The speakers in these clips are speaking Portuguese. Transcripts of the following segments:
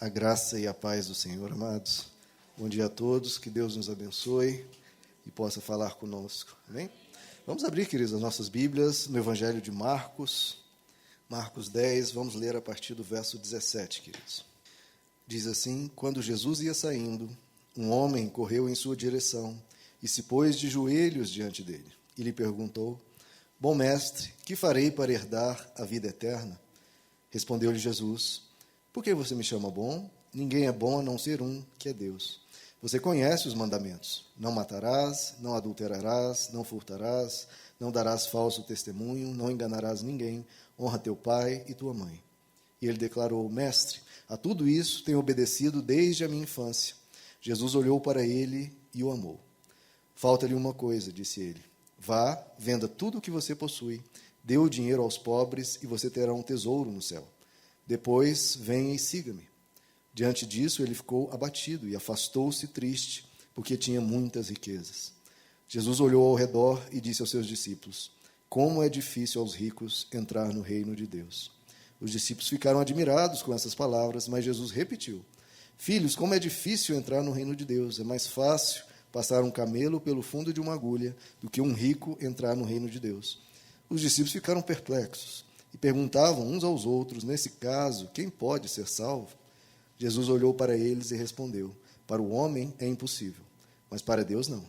A graça e a paz do Senhor, amados. Bom dia a todos, que Deus nos abençoe e possa falar conosco. Amém? Vamos abrir, queridos, as nossas Bíblias no Evangelho de Marcos, Marcos 10, vamos ler a partir do verso 17, queridos. Diz assim: quando Jesus ia saindo, um homem correu em sua direção e se pôs de joelhos diante dele. E lhe perguntou: bom mestre, que farei para herdar a vida eterna? Respondeu-lhe Jesus: por que você me chama bom? Ninguém é bom a não ser um, que é Deus. Você conhece os mandamentos: não matarás, não adulterarás, não furtarás, não darás falso testemunho, não enganarás ninguém, honra teu pai e tua mãe. E ele declarou: mestre, a tudo isso tenho obedecido desde a minha infância. Jesus olhou para ele e o amou. Falta-lhe uma coisa, disse ele: vá, venda tudo o que você possui, dê o dinheiro aos pobres e você terá um tesouro no céu. Depois, venha e siga-me. Diante disso, ele ficou abatido e afastou-se triste, porque tinha muitas riquezas. Jesus olhou ao redor e disse aos seus discípulos: como é difícil aos ricos entrar no reino de Deus. Os discípulos ficaram admirados com essas palavras, mas Jesus repetiu: filhos, como é difícil entrar no reino de Deus. É mais fácil passar um camelo pelo fundo de uma agulha do que um rico entrar no reino de Deus. Os discípulos ficaram perplexos e perguntavam uns aos outros: nesse caso, quem pode ser salvo? Jesus olhou para eles e respondeu: para o homem é impossível, mas para Deus não.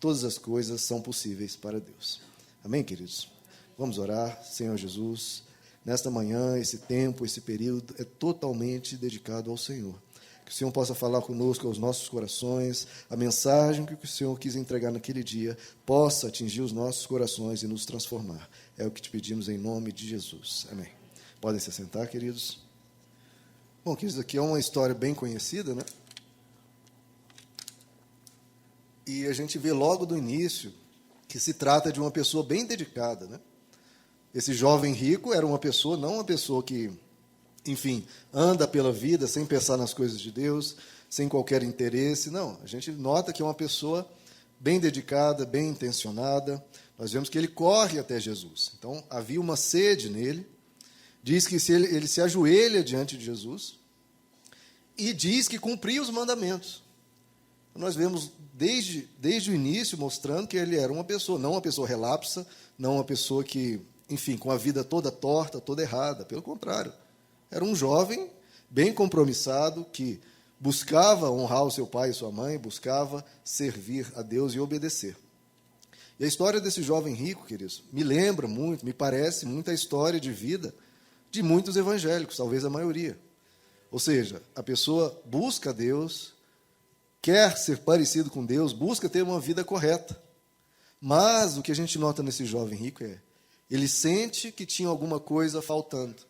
Todas as coisas são possíveis para Deus. Amém, queridos? Vamos orar. Senhor Jesus, nesta manhã, esse tempo, esse período é totalmente dedicado ao Senhor. Que o Senhor possa falar conosco aos nossos corações, a mensagem que o Senhor quis entregar naquele dia possa atingir os nossos corações e nos transformar. É o que te pedimos em nome de Jesus. Amém. Podem se assentar, queridos. Bom, queridos, aqui é uma história bem conhecida, né? E a gente vê logo do início que se trata de uma pessoa bem dedicada, né? Esse jovem rico era uma pessoa, não uma pessoa que, enfim, anda pela vida sem pensar nas coisas de Deus, sem qualquer interesse. Não, a gente nota que é uma pessoa bem dedicada, bem intencionada. Nós vemos que ele corre até Jesus. Então, havia uma sede nele. Diz que ele se ajoelha diante de Jesus e diz que cumpria os mandamentos. Nós vemos desde o início mostrando que ele era uma pessoa, não uma pessoa relapsa, não uma pessoa que, enfim, com a vida toda torta, toda errada. Pelo contrário, era um jovem bem compromissado que buscava honrar o seu pai e sua mãe, buscava servir a Deus e obedecer. E a história desse jovem rico, queridos, me lembra muito, me parece muito a história de vida de muitos evangélicos, talvez a maioria. Ou seja, a pessoa busca Deus, quer ser parecido com Deus, busca ter uma vida correta. Mas o que a gente nota nesse jovem rico é, ele sente que tinha alguma coisa faltando.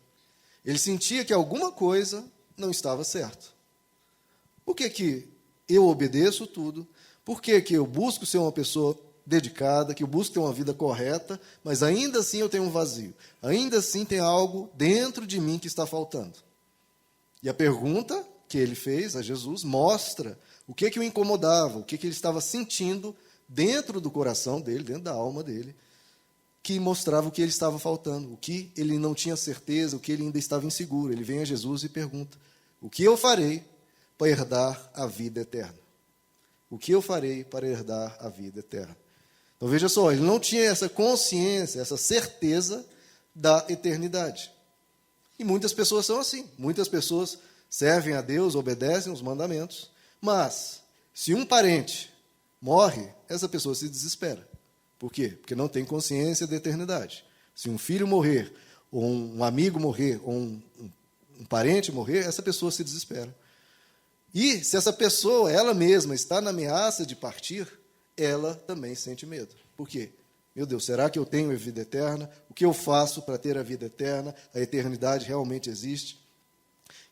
Ele sentia que alguma coisa não estava certo. Por que eu obedeço tudo? Por que eu busco ser uma pessoa dedicada, que eu busco ter uma vida correta, mas ainda assim eu tenho um vazio? Ainda assim tem algo dentro de mim que está faltando. E a pergunta que ele fez a Jesus mostra o que o incomodava, o que ele estava sentindo dentro do coração dele, dentro da alma dele, que mostrava o que ele estava faltando, o que ele não tinha certeza, o que ele ainda estava inseguro. Ele vem a Jesus e pergunta: o que eu farei para herdar a vida eterna? O que eu farei para herdar a vida eterna? Então, veja só, ele não tinha essa consciência, essa certeza da eternidade. E muitas pessoas são assim. Muitas pessoas servem a Deus, obedecem os mandamentos, mas se um parente morre, essa pessoa se desespera. Por quê? Porque não tem consciência da eternidade. Se um filho morrer, ou um amigo morrer, ou um parente morrer, essa pessoa se desespera. E se essa pessoa, ela mesma, está na ameaça de partir, ela também sente medo. Por quê? Meu Deus, será que eu tenho a vida eterna? O que eu faço para ter a vida eterna? A eternidade realmente existe?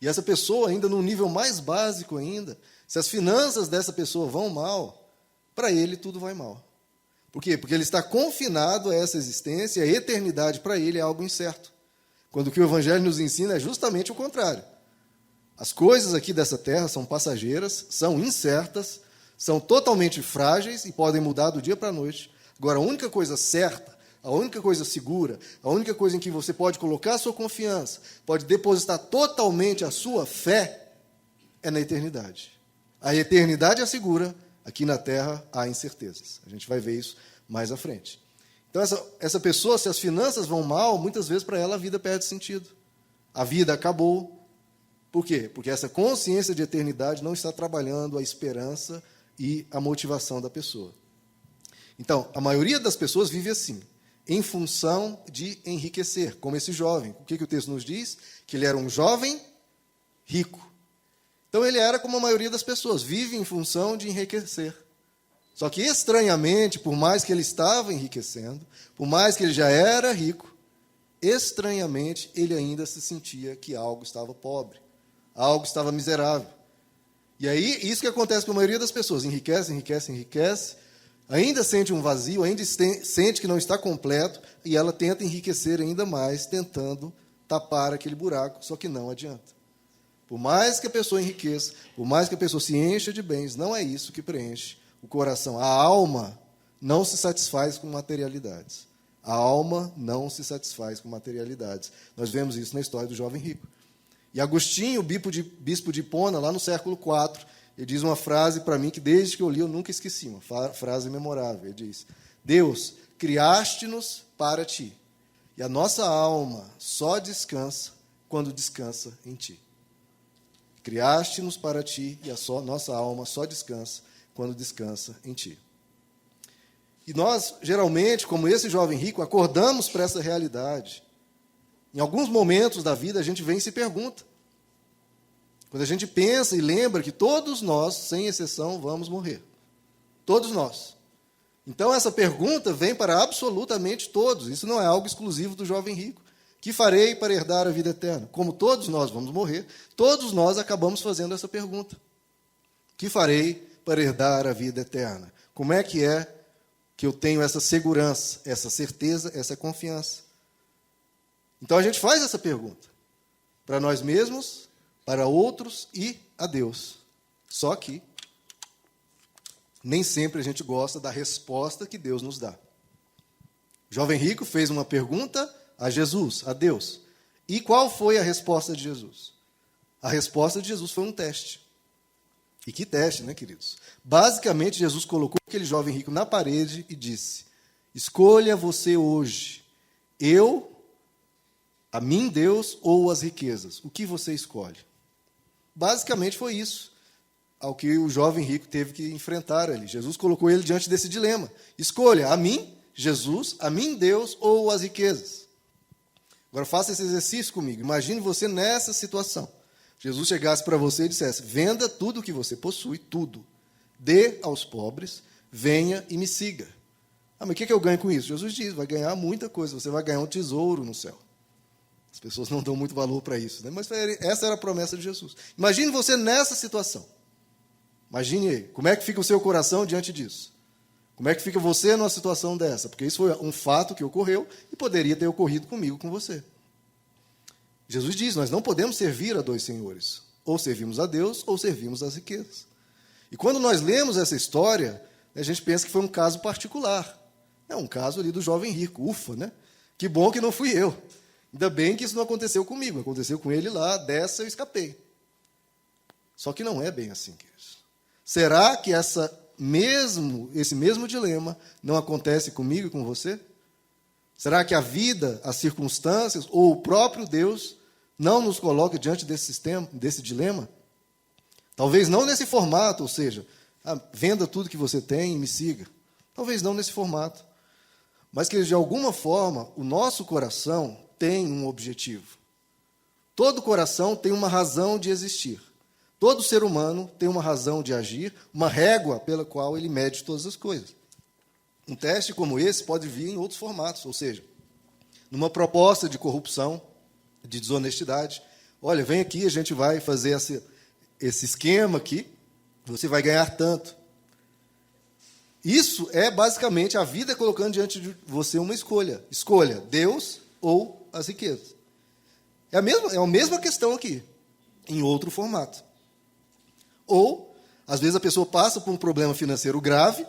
E essa pessoa, ainda num nível mais básico ainda, se as finanças dessa pessoa vão mal, para ele tudo vai mal. Por quê? Porque ele está confinado a essa existência, a eternidade para ele é algo incerto. Quando o que o Evangelho nos ensina é justamente o contrário. As coisas aqui dessa terra são passageiras, são incertas, são totalmente frágeis e podem mudar do dia para a noite. Agora, a única coisa certa, a única coisa segura, a única coisa em que você pode colocar a sua confiança, pode depositar totalmente a sua fé, é na eternidade. A eternidade assegura, aqui na terra há incertezas. A gente vai ver isso mais à frente. Então, essa pessoa, se as finanças vão mal, muitas vezes para ela a vida perde sentido. A vida acabou. Por quê? Porque essa consciência de eternidade não está trabalhando a esperança e a motivação da pessoa. Então, a maioria das pessoas vive assim, em função de enriquecer, como esse jovem. O que o texto nos diz? Que ele era um jovem rico. Então, ele era como a maioria das pessoas, vive em função de enriquecer. Só que, estranhamente, por mais que ele estava enriquecendo, por mais que ele já era rico, estranhamente, ele ainda se sentia que algo estava pobre, algo estava miserável. E aí, isso que acontece com a maioria das pessoas, enriquece, enriquece, enriquece, ainda sente um vazio, ainda sente que não está completo, e ela tenta enriquecer ainda mais, tentando tapar aquele buraco, só que não adianta. Por mais que a pessoa enriqueça, por mais que a pessoa se encha de bens, não é isso que preenche o coração. A alma não se satisfaz com materialidades. A alma não se satisfaz com materialidades. Nós vemos isso na história do jovem rico. E Agostinho, bispo de Hipona, lá no século IV, ele diz uma frase para mim que, desde que eu li, eu nunca esqueci, uma frase memorável. Ele diz: Deus, criaste-nos para ti, e a nossa alma só descansa quando descansa em ti. Criaste-nos para ti, e nossa alma só descansa quando descansa em ti. E nós, geralmente, como esse jovem rico, acordamos para essa realidade. Em alguns momentos da vida, a gente vem e se pergunta. Quando a gente pensa e lembra que todos nós, sem exceção, vamos morrer. Todos nós. Então, essa pergunta vem para absolutamente todos. Isso não é algo exclusivo do jovem rico. Que farei para herdar a vida eterna? Como todos nós vamos morrer, todos nós acabamos fazendo essa pergunta. Que farei para herdar a vida eterna? Como é que eu tenho essa segurança, essa certeza, essa confiança? Então, a gente faz essa pergunta para nós mesmos, para outros e a Deus. Só que nem sempre a gente gosta da resposta que Deus nos dá. O jovem rico fez uma pergunta a Jesus, a Deus. E qual foi a resposta de Jesus? A resposta de Jesus foi um teste. E que teste, né, queridos? Basicamente, Jesus colocou aquele jovem rico na parede e disse: escolha você hoje, a mim, Deus, ou as riquezas. O que você escolhe? Basicamente foi isso ao que o jovem rico teve que enfrentar ali. Jesus colocou ele diante desse dilema. Escolha, a mim, Jesus, a mim, Deus, ou as riquezas. Agora faça esse exercício comigo. Imagine você nessa situação. Jesus chegasse para você e dissesse: venda tudo o que você possui, tudo. Dê aos pobres, venha e me siga. Mas o que eu ganho com isso? Jesus diz: vai ganhar muita coisa, você vai ganhar um tesouro no céu. As pessoas não dão muito valor para isso, né? Mas essa era a promessa de Jesus. Imagine você nessa situação. Imagine aí, como é que fica o seu coração diante disso? Como é que fica você numa situação dessa? Porque isso foi um fato que ocorreu e poderia ter ocorrido comigo, com você. Jesus diz: nós não podemos servir a dois senhores. Ou servimos a Deus, ou servimos às riquezas. E quando nós lemos essa história, a gente pensa que foi um caso particular. É um caso ali do jovem rico. Ufa, né? Que bom que não fui eu. Ainda bem que isso não aconteceu comigo. Aconteceu com ele lá, dessa eu escapei. Só que não é bem assim, queridos. Será que esse mesmo dilema não acontece comigo e com você? Será que a vida, as circunstâncias ou o próprio Deus não nos coloca diante desse dilema? Talvez não nesse formato, ou seja, venda tudo que você tem e me siga. Talvez não nesse formato. Mas que, de alguma forma, o nosso coração tem um objetivo. Todo coração tem uma razão de existir. Todo ser humano tem uma razão de agir, uma régua pela qual ele mede todas as coisas. Um teste como esse pode vir em outros formatos, ou seja, numa proposta de corrupção, de desonestidade. Olha, vem aqui, a gente vai fazer esse esquema aqui, você vai ganhar tanto. Isso é basicamente a vida colocando diante de você uma escolha. Escolha Deus ou as riquezas. É a mesma questão aqui, em outro formato. Ou, às vezes, a pessoa passa por um problema financeiro grave,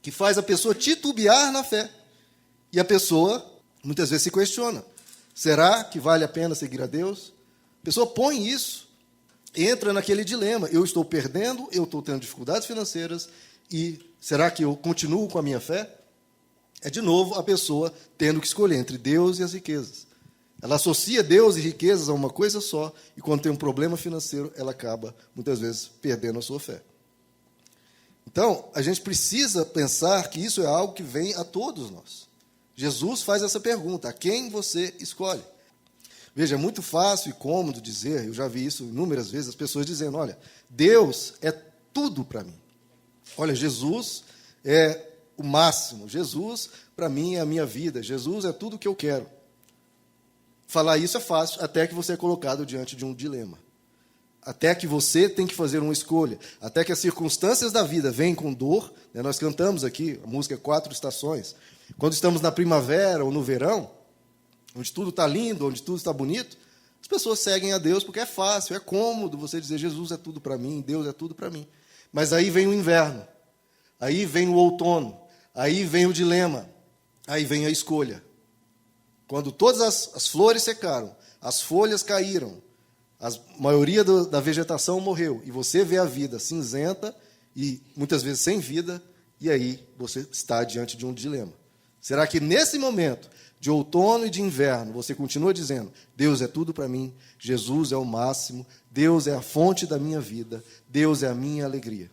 que faz a pessoa titubear na fé. E a pessoa, muitas vezes, se questiona: será que vale a pena seguir a Deus? A pessoa põe isso entra naquele dilema. Eu estou perdendo, eu estou tendo dificuldades financeiras, e será que eu continuo com a minha fé? É, de novo, a pessoa tendo que escolher entre Deus e as riquezas. Ela associa Deus e riquezas a uma coisa só, e quando tem um problema financeiro, ela acaba, muitas vezes, perdendo a sua fé. Então, a gente precisa pensar que isso é algo que vem a todos nós. Jesus faz essa pergunta: a quem você escolhe? Veja, é muito fácil e cômodo dizer, eu já vi isso inúmeras vezes, as pessoas dizendo: olha, Deus é tudo para mim. Olha, Jesus é o máximo. Jesus, para mim, é a minha vida. Jesus é tudo o que eu quero. Falar isso é fácil, até que você é colocado diante de um dilema. Até que você tem que fazer uma escolha. Até que as circunstâncias da vida vêm com dor. Né? Nós cantamos aqui, a música 4 Estações. Quando estamos na primavera ou no verão, onde tudo está lindo, onde tudo está bonito, as pessoas seguem a Deus porque é fácil, é cômodo você dizer: Jesus é tudo para mim, Deus é tudo para mim. Mas aí vem o inverno, aí vem o outono, aí vem o dilema, aí vem a escolha. Quando todas as flores secaram, as folhas caíram, a maioria da vegetação morreu, e você vê a vida cinzenta e muitas vezes sem vida, e aí você está diante de um dilema. Será que nesse momento de outono e de inverno você continua dizendo: Deus é tudo para mim, Jesus é o máximo, Deus é a fonte da minha vida, Deus é a minha alegria?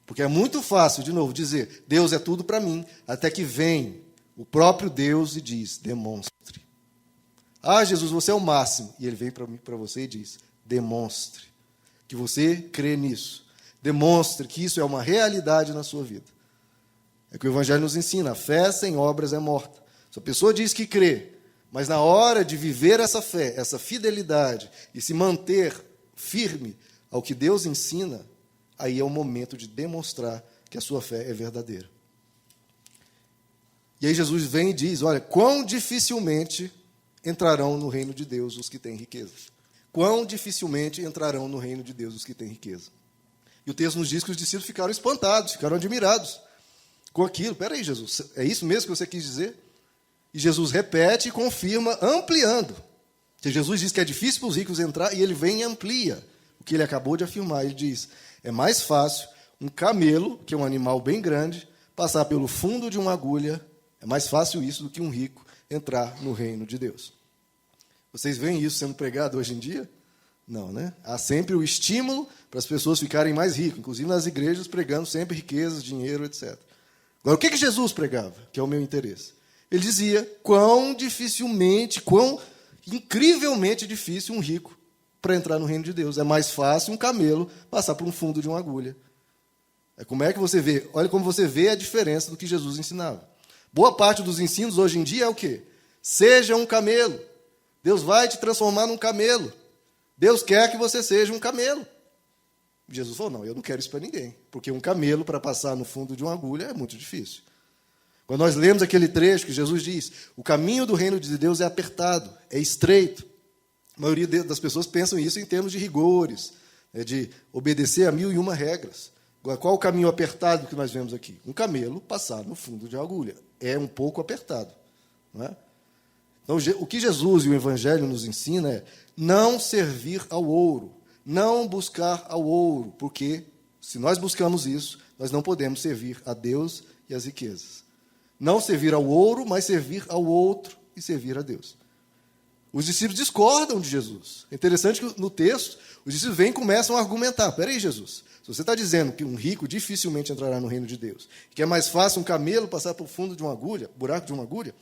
Porque é muito fácil, de novo, dizer: Deus é tudo para mim, até que vem o próprio Deus e diz: demonstre. Ah, Jesus, você é o máximo. E ele vem para você e diz: demonstre que você crê nisso. Demonstre que isso é uma realidade na sua vida. É que o Evangelho nos ensina: a fé sem obras é morta. Se a pessoa diz que crê, mas na hora de viver essa fé, essa fidelidade, e se manter firme ao que Deus ensina, aí é o momento de demonstrar que a sua fé é verdadeira. E aí Jesus vem e diz: olha, quão dificilmente entrarão no reino de Deus os que têm riqueza. Quão dificilmente entrarão no reino de Deus os que têm riqueza. E o texto nos diz que os discípulos ficaram espantados, ficaram admirados com aquilo. Espera aí, Jesus, é isso mesmo que você quis dizer? E Jesus repete e confirma, ampliando. Porque Jesus diz que é difícil para os ricos entrar, e ele vem e amplia o que ele acabou de afirmar. Ele diz: é mais fácil um camelo, que é um animal bem grande, passar pelo fundo de uma agulha. É mais fácil isso do que um rico entrar no reino de Deus. Vocês veem isso sendo pregado hoje em dia? Não, né? Há sempre o estímulo para as pessoas ficarem mais ricas, inclusive nas igrejas pregando sempre riquezas, dinheiro, etc. Agora, o que Jesus pregava, que é o meu interesse? Ele dizia quão dificilmente, quão incrivelmente difícil um rico para entrar no reino de Deus. É mais fácil um camelo passar por um fundo de uma agulha. Como é que você vê? Olha como você vê a diferença do que Jesus ensinava. Boa parte dos ensinos hoje em dia é o quê? Seja um camelo. Deus vai te transformar num camelo. Deus quer que você seja um camelo. Jesus falou: não, eu não quero isso para ninguém. Porque um camelo, para passar no fundo de uma agulha, é muito difícil. Quando nós lemos aquele trecho que Jesus diz: o caminho do reino de Deus é apertado, é estreito. A maioria das pessoas pensam isso em termos de rigores, de obedecer a 1001 regras. Agora, qual o caminho apertado que nós vemos aqui? Um camelo passar no fundo de uma agulha. É um pouco apertado. Não é? Então, o que Jesus e o Evangelho nos ensina é não servir ao ouro, não buscar ao ouro, porque se nós buscamos isso, nós não podemos servir a Deus e as riquezas. Não servir ao ouro, mas servir ao outro e servir a Deus. Os discípulos discordam de Jesus. É interessante que no texto, os discípulos vêm e começam a argumentar. Espera aí, Jesus, se você está dizendo que um rico dificilmente entrará no reino de Deus, que é mais fácil um camelo passar por fundo de uma agulha, buraco de uma agulha,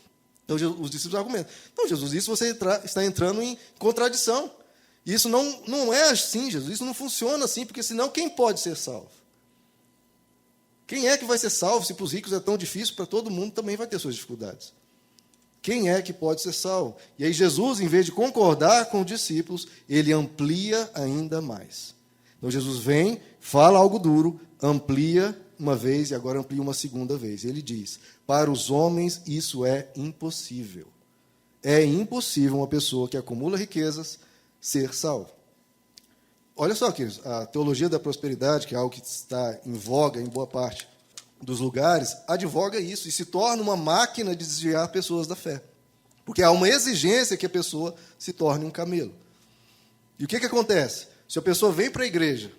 então os discípulos argumentam: não, Jesus, isso você está entrando em contradição. Isso não é assim, Jesus, isso não funciona assim, porque senão quem pode ser salvo? Quem é que vai ser salvo se para os ricos é tão difícil, para todo mundo também vai ter suas dificuldades? Quem é que pode ser salvo? E aí Jesus, em vez de concordar com os discípulos, ele amplia ainda mais. Então Jesus vem, fala algo duro, amplia uma vez e agora amplia uma segunda vez. Ele diz: para os homens isso é impossível. É impossível uma pessoa que acumula riquezas ser salva. Olha só, queridos, a teologia da prosperidade, que é algo que está em voga em boa parte dos lugares, advoga isso e se torna uma máquina de desviar pessoas da fé. Porque há uma exigência que a pessoa se torne um camelo. E o que acontece? Se a pessoa vem para a igreja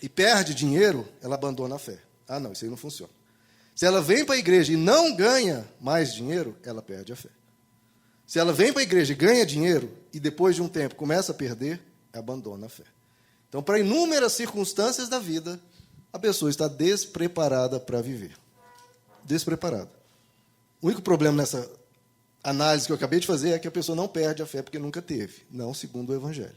e perde dinheiro, ela abandona a fé. Ah, não, isso aí não funciona. Se ela vem para a igreja e não ganha mais dinheiro, ela perde a fé. Se ela vem para a igreja e ganha dinheiro, e depois de um tempo começa a perder, abandona a fé. Então, para inúmeras circunstâncias da vida, a pessoa está despreparada para viver. Despreparada. O único problema nessa análise que eu acabei de fazer é que a pessoa não perde a fé porque nunca teve, não segundo o Evangelho.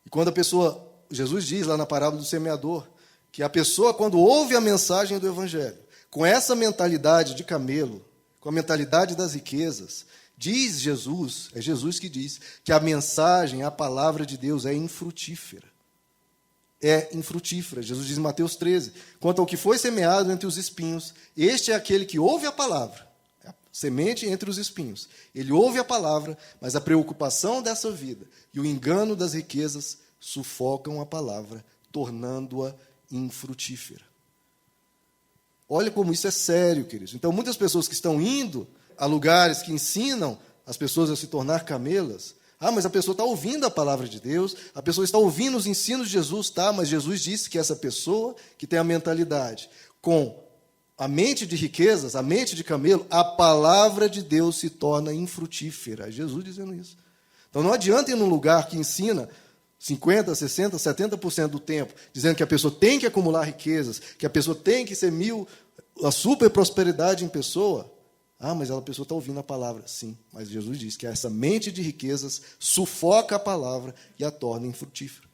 E quando a pessoa, Jesus diz lá na parábola do semeador, que a pessoa, quando ouve a mensagem do Evangelho, com essa mentalidade de camelo, com a mentalidade das riquezas, diz Jesus, é Jesus que diz, que a mensagem, a palavra de Deus é infrutífera. É infrutífera. Jesus diz em Mateus 13, quanto ao que foi semeado entre os espinhos, este é aquele que ouve a palavra, a semente entre os espinhos. Ele ouve a palavra, mas a preocupação dessa vida e o engano das riquezas sufocam a palavra, tornando-a infrutífera. Olha como isso é sério, queridos. Então, muitas pessoas que estão indo a lugares que ensinam as pessoas a se tornar camelas, mas a pessoa está ouvindo a palavra de Deus, a pessoa está ouvindo os ensinos de Jesus, mas Jesus disse que essa pessoa que tem a mentalidade com a mente de riquezas, a mente de camelo, a palavra de Deus se torna infrutífera. É Jesus dizendo isso. Então não adianta ir num lugar que ensina 50%, 60%, 70% do tempo, dizendo que a pessoa tem que acumular riquezas, que a pessoa tem que ser a super prosperidade em pessoa. Mas a pessoa está ouvindo a palavra. Sim, mas Jesus diz que essa mente de riquezas sufoca a palavra e a torna infrutífera.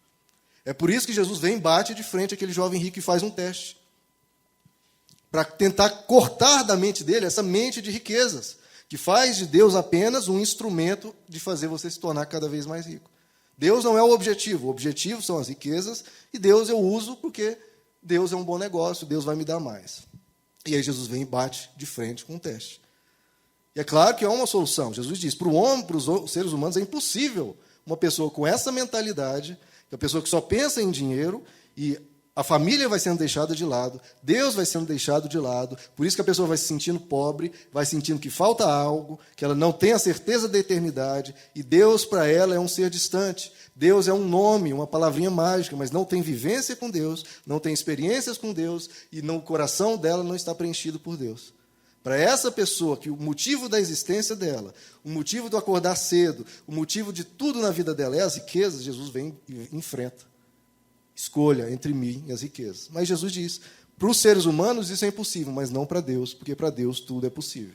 É por isso que Jesus vem e bate de frente aquele jovem rico e faz um teste, para tentar cortar da mente dele essa mente de riquezas, que faz de Deus apenas um instrumento de fazer você se tornar cada vez mais rico. Deus não é o objetivo são as riquezas, e Deus eu uso porque Deus é um bom negócio, Deus vai me dar mais. E aí Jesus vem e bate de frente com um teste. E é claro que há uma solução. Jesus diz, para o homem, para os seres humanos, é impossível uma pessoa com essa mentalidade, a pessoa que só pensa em dinheiro, e a família vai sendo deixada de lado, Deus vai sendo deixado de lado, por isso que a pessoa vai se sentindo pobre, vai sentindo que falta algo, que ela não tem a certeza da eternidade, e Deus, para ela, é um ser distante. Deus é um nome, uma palavrinha mágica, mas não tem vivência com Deus, não tem experiências com Deus, e o coração dela não está preenchido por Deus. Para essa pessoa, que o motivo da existência dela, o motivo do acordar cedo, o motivo de tudo na vida dela é as riquezas, Jesus vem e enfrenta. Escolha entre mim e as riquezas. Mas Jesus diz, para os seres humanos isso é impossível, mas não para Deus, porque para Deus tudo é possível.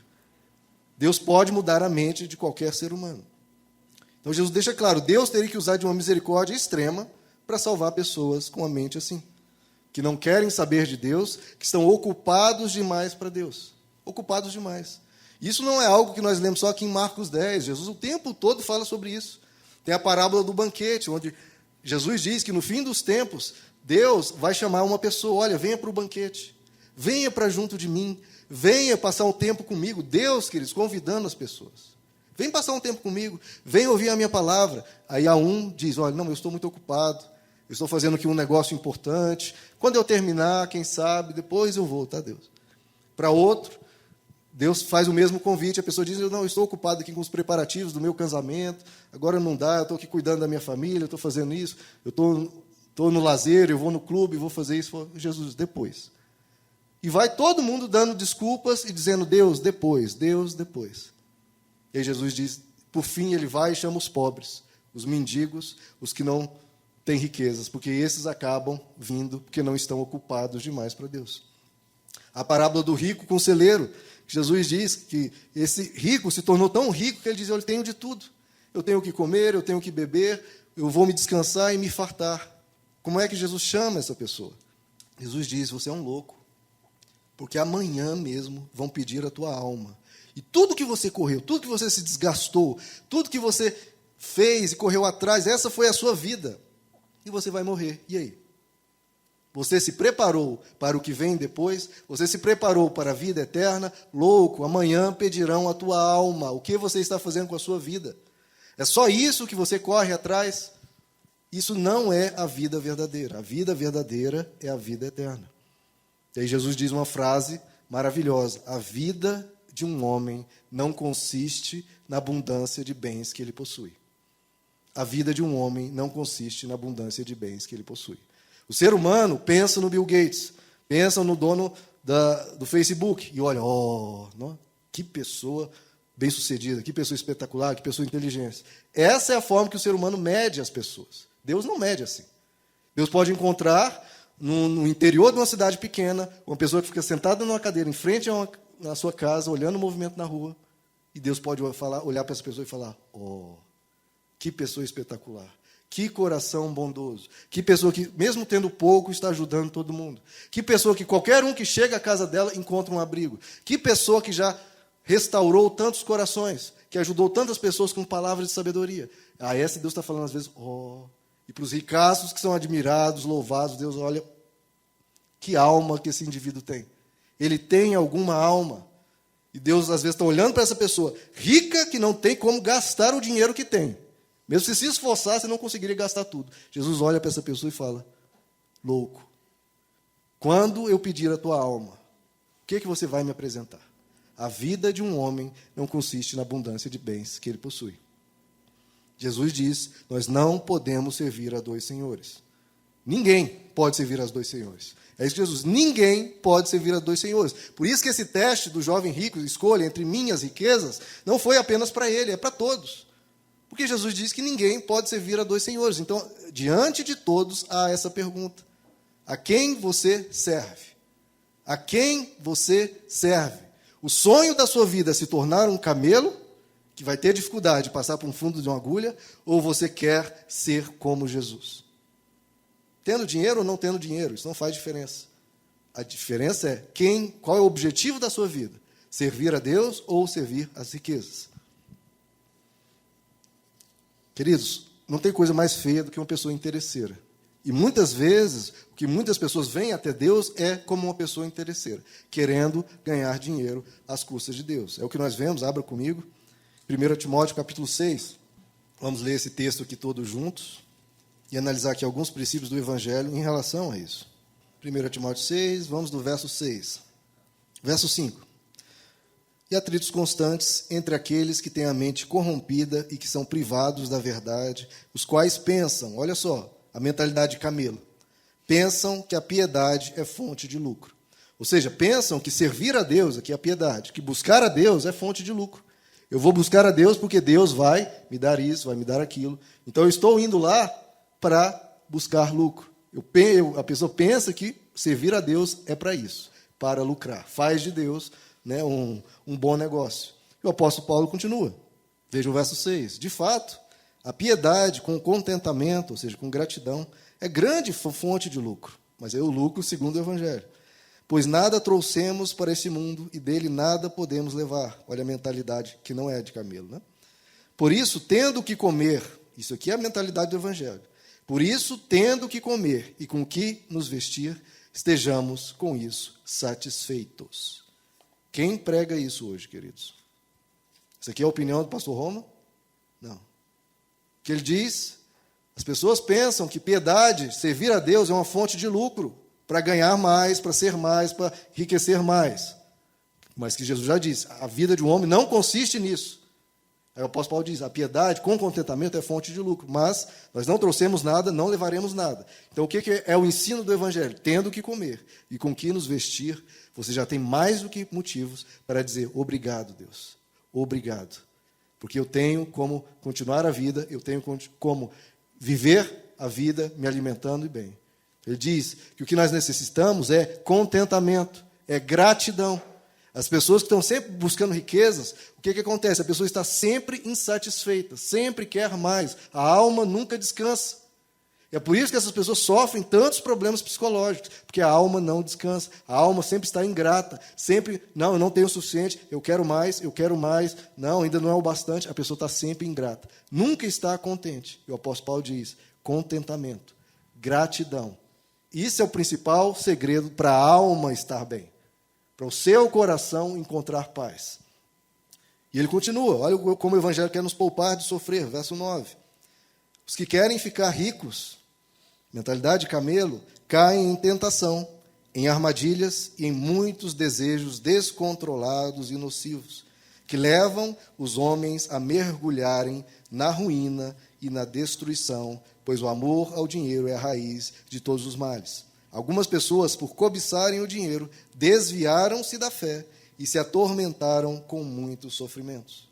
Deus pode mudar a mente de qualquer ser humano. Então Jesus deixa claro, Deus teria que usar de uma misericórdia extrema para salvar pessoas com a mente assim, que não querem saber de Deus, que estão ocupados demais para Deus. Ocupados demais. Isso não é algo que nós lemos só aqui em Marcos 10. Jesus o tempo todo fala sobre isso. Tem a parábola do banquete, onde Jesus diz que no fim dos tempos, Deus vai chamar uma pessoa, olha, venha para o banquete, venha para junto de mim, venha passar um tempo comigo. Deus, queridos, convidando as pessoas. Vem passar um tempo comigo, vem ouvir a minha palavra. Aí a um diz, olha, não, eu estou muito ocupado, eu estou fazendo aqui um negócio importante, quando eu terminar, quem sabe, depois eu vou, tá, Deus? Para outro, Deus faz o mesmo convite, a pessoa diz, não, eu estou ocupado aqui com os preparativos do meu casamento, agora não dá, eu estou aqui cuidando da minha família, eu estou fazendo isso, eu estou no lazer, eu vou no clube, vou fazer isso. Jesus, depois. E vai todo mundo dando desculpas e dizendo, Deus, depois, Deus, depois. E aí Jesus diz, por fim, ele vai e chama os pobres, os mendigos, os que não têm riquezas, porque esses acabam vindo porque não estão ocupados demais para Deus. A parábola do rico com o celeiro, Jesus diz que esse rico se tornou tão rico que ele diz, eu tenho de tudo. Eu tenho o que comer, eu tenho o que beber, eu vou me descansar e me fartar. Como é que Jesus chama essa pessoa? Jesus diz, você é um louco, porque amanhã mesmo vão pedir a tua alma. E tudo que você correu, tudo que você se desgastou, tudo que você fez e correu atrás, essa foi a sua vida. E você vai morrer. E aí? Você se preparou para o que vem depois? Você se preparou para a vida eterna? Louco, amanhã pedirão a tua alma. O que você está fazendo com a sua vida? É só isso que você corre atrás? Isso não é a vida verdadeira. A vida verdadeira é a vida eterna. E aí Jesus diz uma frase maravilhosa. A vida de um homem não consiste na abundância de bens que ele possui. a vida de um homem não consiste na abundância de bens que ele possui. O ser humano pensa no Bill Gates, pensa no dono do Facebook, e olha, que pessoa bem-sucedida, que pessoa espetacular, que pessoa inteligente. Essa é a forma que o ser humano mede as pessoas. Deus não mede assim. Deus pode encontrar no interior de uma cidade pequena uma pessoa que fica sentada numa cadeira em frente na sua casa, olhando o movimento na rua, e Deus pode olhar para essa pessoa e falar, que pessoa espetacular, que coração bondoso, que pessoa que, mesmo tendo pouco, está ajudando todo mundo, que pessoa que qualquer um que chega à casa dela encontra um abrigo, que pessoa que já restaurou tantos corações, que ajudou tantas pessoas com palavras de sabedoria. Essa Deus está falando às vezes, e para os ricaços que são admirados, louvados, Deus olha, que alma que esse indivíduo tem. Ele tem alguma alma. E Deus às vezes está olhando para essa pessoa rica que não tem como gastar o dinheiro que tem. Mesmo se esforçasse, não conseguiria gastar tudo. Jesus olha para essa pessoa e fala, louco, quando eu pedir a tua alma, o que você vai me apresentar? A vida de um homem não consiste na abundância de bens que ele possui. Jesus diz, nós não podemos servir a dois senhores. Ninguém pode servir a dois senhores. É isso que Jesus, ninguém pode servir a dois senhores. Por isso que esse teste do jovem rico, escolha entre minhas riquezas, não foi apenas para ele, é para todos. Porque Jesus diz que ninguém pode servir a dois senhores. Então, diante de todos, há essa pergunta. A quem você serve? A quem você serve? O sonho da sua vida é se tornar um camelo, que vai ter dificuldade de passar por um fundo de uma agulha, ou você quer ser como Jesus? Tendo dinheiro ou não tendo dinheiro, isso não faz diferença. A diferença é qual é o objetivo da sua vida? Servir a Deus ou servir as riquezas? Queridos, não tem coisa mais feia do que uma pessoa interesseira. E muitas vezes, o que muitas pessoas vêm até Deus é como uma pessoa interesseira, querendo ganhar dinheiro às custas de Deus. É o que nós vemos, abra comigo, 1 Timóteo capítulo 6. Vamos ler esse texto aqui todos juntos e analisar aqui alguns princípios do Evangelho em relação a isso. 1 Timóteo 6, vamos do verso 6. Verso 5. E atritos constantes entre aqueles que têm a mente corrompida e que são privados da verdade, os quais pensam, olha só, a mentalidade de camelo, pensam que a piedade é fonte de lucro. Ou seja, pensam que servir a Deus, aqui é a piedade, que buscar a Deus é fonte de lucro. Eu vou buscar a Deus porque Deus vai me dar isso, vai me dar aquilo. Então eu estou indo lá para buscar lucro. A pessoa pensa que servir a Deus é para isso, para lucrar. Faz de Deus um bom negócio. E o apóstolo Paulo continua. Veja o verso 6. De fato, a piedade com contentamento, ou seja, com gratidão, é grande fonte de lucro. Mas é o lucro segundo o Evangelho. Pois nada trouxemos para esse mundo e dele nada podemos levar. Olha a mentalidade que não é de camelo, né? Por isso, tendo o que comer, isso aqui é a mentalidade do Evangelho. Por isso, tendo o que comer e com o que nos vestir, estejamos com isso satisfeitos. Quem prega isso hoje, queridos? Isso aqui é a opinião do pastor Roma? Não. O que ele diz? As pessoas pensam que piedade, servir a Deus, é uma fonte de lucro, para ganhar mais, para ser mais, para enriquecer mais. Mas que Jesus já disse, a vida de um homem não consiste nisso. Aí o apóstolo Paulo diz, a piedade com contentamento é fonte de lucro, mas nós não trouxemos nada, não levaremos nada. Então o que é o ensino do Evangelho? Tendo o que comer e com o que nos vestir, você já tem mais do que motivos para dizer, obrigado, Deus, obrigado. Porque eu tenho como continuar a vida, eu tenho como viver a vida me alimentando e bem. Ele diz que o que nós necessitamos é contentamento, é gratidão. As pessoas que estão sempre buscando riquezas, o que acontece? A pessoa está sempre insatisfeita, sempre quer mais. A alma nunca descansa. É por isso que essas pessoas sofrem tantos problemas psicológicos, porque a alma não descansa. A alma sempre está ingrata, sempre, não, eu não tenho o suficiente, eu quero mais, não, ainda não é o bastante. A pessoa está sempre ingrata. Nunca está contente. E o apóstolo Paulo diz, contentamento, gratidão. Isso é o principal segredo para a alma estar bem, para o seu coração encontrar paz. E ele continua, olha como o Evangelho quer nos poupar de sofrer, verso 9. Os que querem ficar ricos, mentalidade de camelo, caem em tentação, em armadilhas e em muitos desejos descontrolados e nocivos, que levam os homens a mergulharem na ruína e na destruição, pois o amor ao dinheiro é a raiz de todos os males. Algumas pessoas, por cobiçarem o dinheiro, desviaram-se da fé e se atormentaram com muitos sofrimentos.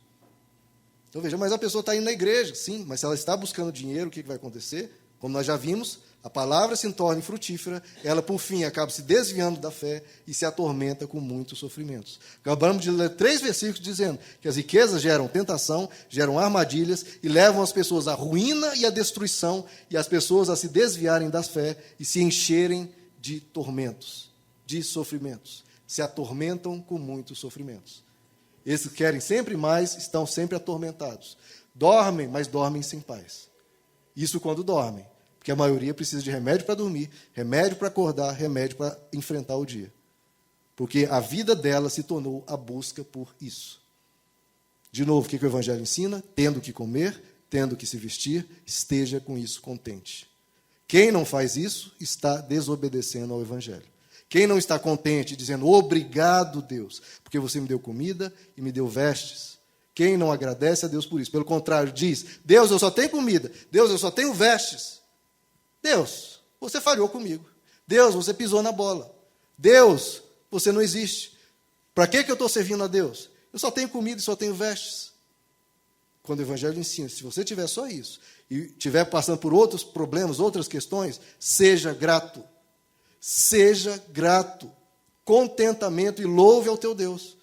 Então veja, mas a pessoa está indo na igreja, sim, mas se ela está buscando dinheiro, o que vai acontecer? Como nós já vimos, a palavra se torna infrutífera, ela por fim acaba se desviando da fé e se atormenta com muitos sofrimentos. Acabamos de ler 3 versículos dizendo que as riquezas geram tentação, geram armadilhas e levam as pessoas à ruína e à destruição e as pessoas a se desviarem da fé e se encherem de tormentos, de sofrimentos. Se atormentam com muitos sofrimentos. Esses que querem sempre mais estão sempre atormentados. Dormem, mas dormem sem paz. Isso quando dormem. Porque a maioria precisa de remédio para dormir, remédio para acordar, remédio para enfrentar o dia. Porque a vida dela se tornou a busca por isso. De novo, o que o Evangelho ensina? Tendo que comer, tendo que se vestir, esteja com isso contente. Quem não faz isso está desobedecendo ao Evangelho. Quem não está contente, dizendo, obrigado, Deus, porque você me deu comida e me deu vestes. Quem não agradece a Deus por isso? Pelo contrário, diz, Deus, eu só tenho comida. Deus, eu só tenho vestes. Deus, você falhou comigo. Deus, você pisou na bola. Deus, você não existe. Para que eu estou servindo a Deus? Eu só tenho comida e só tenho vestes. Quando o Evangelho ensina, se você tiver só isso, e estiver passando por outros problemas, outras questões, seja grato. Seja grato. Contentamento e louve ao teu Deus.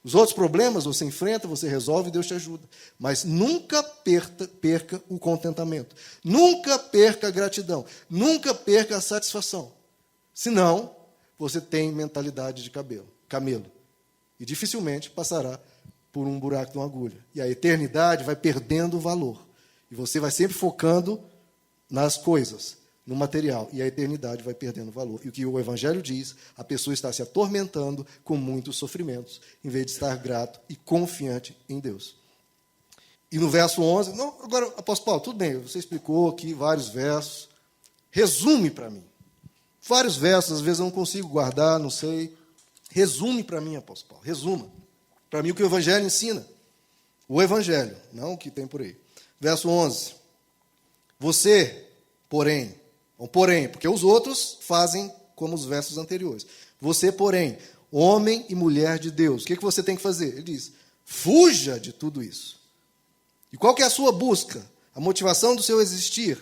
Os outros problemas você enfrenta, você resolve e Deus te ajuda. Mas nunca perca o contentamento. Nunca perca a gratidão. Nunca perca a satisfação. Senão, você tem mentalidade de camelo. E dificilmente passará por um buraco de uma agulha. E a eternidade vai perdendo o valor. E você vai sempre focando nas coisas, no material. E a eternidade vai perdendo o valor. E o que o Evangelho diz, a pessoa está se atormentando com muitos sofrimentos, em vez de estar grato e confiante em Deus. E no verso 11, não, agora, apóstolo Paulo, tudo bem, você explicou aqui vários versos. Resume para mim. Vários versos, às vezes eu não consigo guardar, não sei. Resume para mim, apóstolo Paulo, resuma. Para mim o que o Evangelho ensina. O Evangelho, não o que tem por aí. Verso 11. Você, porém, porque os outros fazem como os versos anteriores. Você, porém, homem e mulher de Deus, o que você tem que fazer? Ele diz, fuja de tudo isso. E qual que é a sua busca? A motivação do seu existir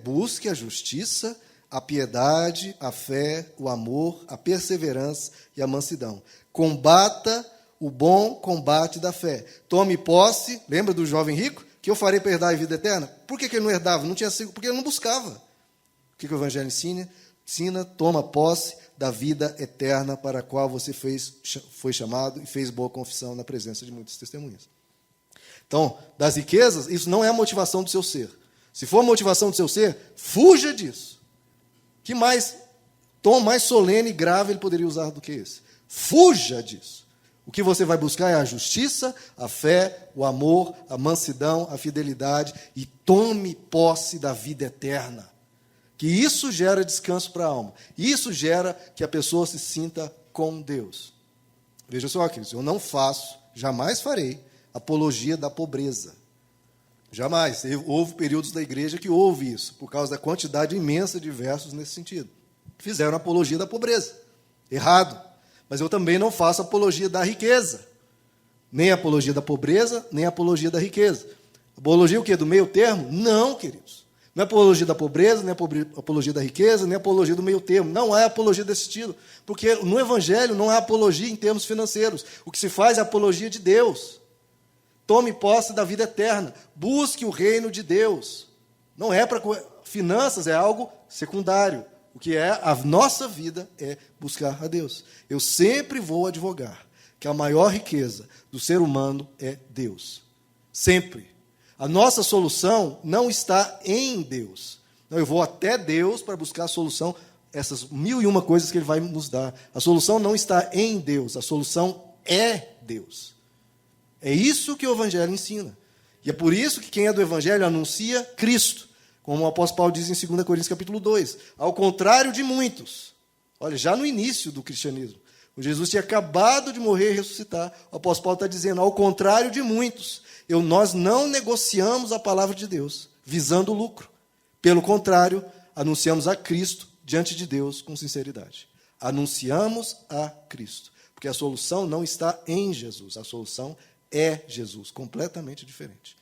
busque a justiça, a piedade, a fé, o amor, a perseverança e a mansidão. Combata o bom combate da fé. Tome posse, lembra do jovem rico? Que eu farei para herdar a vida eterna? Por que ele não herdava? Não tinha sido, porque ele não buscava. O que o Evangelho ensina? Toma posse da vida eterna para a qual você foi chamado e fez boa confissão na presença de muitas testemunhas. Então, das riquezas, isso não é a motivação do seu ser. Se for a motivação do seu ser, fuja disso. Que mais, tom mais solene e grave ele poderia usar do que esse? Fuja disso. O que você vai buscar é a justiça, a fé, o amor, a mansidão, a fidelidade e tome posse da vida eterna. Que isso gera descanso para a alma. Isso gera que a pessoa se sinta com Deus. Veja só, queridos, eu não faço, jamais farei, apologia da pobreza. Jamais. Houve períodos da igreja que houve isso, por causa da quantidade imensa de versos nesse sentido. Fizeram apologia da pobreza. Errado. Mas eu também não faço apologia da riqueza. Nem apologia da pobreza, nem apologia da riqueza. Apologia o quê? Do meio termo? Não, queridos. Não é apologia da pobreza, nem apologia da riqueza, nem apologia do meio termo. Não é apologia desse estilo. Porque no Evangelho não há apologia em termos financeiros. O que se faz é apologia de Deus. Tome posse da vida eterna. Busque o reino de Deus. Não é para... Finanças é algo secundário. O que é a nossa vida é buscar a Deus. Eu sempre vou advogar que a maior riqueza do ser humano é Deus. Sempre. A nossa solução não está em Deus. Não, eu vou até Deus para buscar a solução, essas 1001 coisas que Ele vai nos dar. A solução não está em Deus, a solução é Deus. É isso que o Evangelho ensina. E é por isso que quem é do Evangelho anuncia Cristo. Como o apóstolo Paulo diz em 2 Coríntios capítulo 2. Ao contrário de muitos. Olha, já no início do cristianismo. Quando Jesus tinha acabado de morrer e ressuscitar. O apóstolo Paulo está dizendo, ao contrário de muitos. Nós não negociamos a palavra de Deus. visando o lucro. Pelo contrário, anunciamos a Cristo diante de Deus com sinceridade. Anunciamos a Cristo. Porque a solução não está em Jesus, a solução é Jesus, completamente diferente.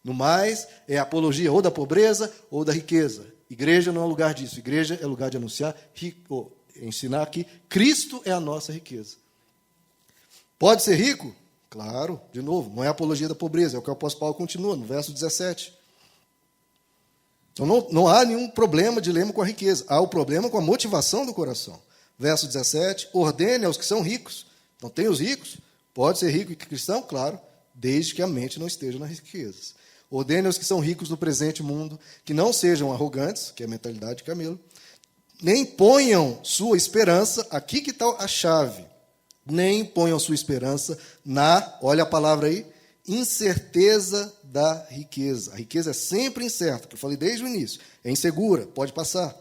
No mais, é apologia ou da pobreza ou da riqueza. Igreja não é lugar disso. Igreja é lugar de anunciar, ensinar que Cristo é a nossa riqueza. Pode ser rico? Claro, de novo, não é apologia da pobreza, é o que o apóstolo Paulo continua no verso 17. Então não há nenhum problema, dilema com a riqueza. Há o problema com a motivação do coração. Verso 17, ordene aos que são ricos. Então tem os ricos, pode ser rico e cristão, claro, desde que a mente não esteja nas riquezas. Ordene aos que são ricos no presente mundo, que não sejam arrogantes, que é a mentalidade de Camilo, nem ponham sua esperança, aqui que está a chave, nem ponham sua esperança olha a palavra aí, incerteza da riqueza. A riqueza é sempre incerta, que eu falei desde o início, é insegura, pode passar.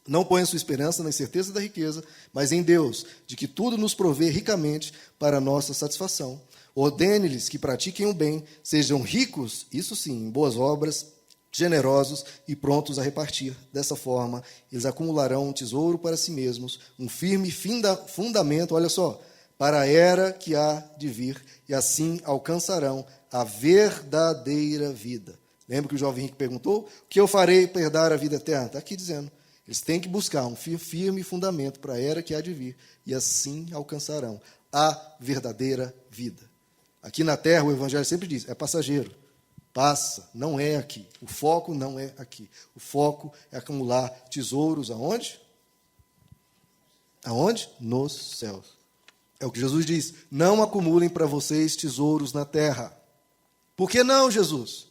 Não ponham sua esperança na incerteza da riqueza, mas em Deus, de que tudo nos provê ricamente para a nossa satisfação. Ordene-lhes que pratiquem o bem, sejam ricos, isso sim, em boas obras, generosos e prontos a repartir. Dessa forma, eles acumularão um tesouro para si mesmos, um firme fundamento, olha só, para a era que há de vir, e assim alcançarão a verdadeira vida. Lembra que o jovem rico perguntou? O que eu farei para herdar a vida eterna? Está aqui dizendo. Eles têm que buscar um firme fundamento para a era que há de vir, e assim alcançarão a verdadeira vida. Aqui na terra, o Evangelho sempre diz, é passageiro. Passa, não é aqui. O foco não é aqui. O foco é acumular tesouros aonde? Aonde? Nos céus. É o que Jesus diz, não acumulem para vocês tesouros na terra. Por que não, Jesus?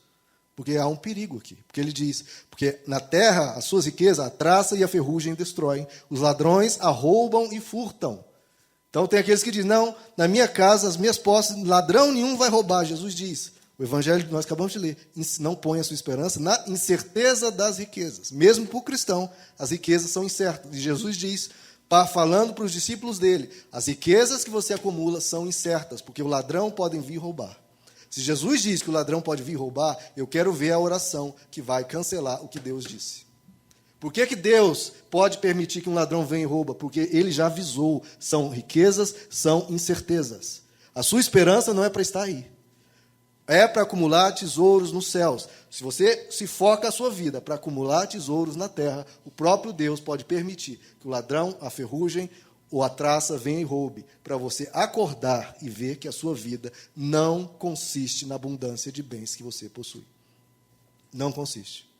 Porque há um perigo aqui. Porque ele diz, porque na terra as suas riquezas, a traça e a ferrugem destroem. Os ladrões a roubam e furtam. Então tem aqueles que dizem, não, na minha casa, as minhas posses, ladrão nenhum vai roubar. Jesus diz, o evangelho que nós acabamos de ler, não põe a sua esperança na incerteza das riquezas. Mesmo para o cristão, as riquezas são incertas. E Jesus diz, falando para os discípulos dele, as riquezas que você acumula são incertas, porque o ladrão pode vir roubar. Se Jesus diz que o ladrão pode vir roubar, eu quero ver a oração que vai cancelar o que Deus disse. Por que Deus pode permitir que um ladrão venha e rouba? Porque ele já avisou, são riquezas, são incertezas. A sua esperança não é para estar aí. É para acumular tesouros nos céus. Se você se foca a sua vida para acumular tesouros na terra, o próprio Deus pode permitir que o ladrão, a ferrugem ou a traça venha e roube, para você acordar e ver que a sua vida não consiste na abundância de bens que você possui. Não consiste.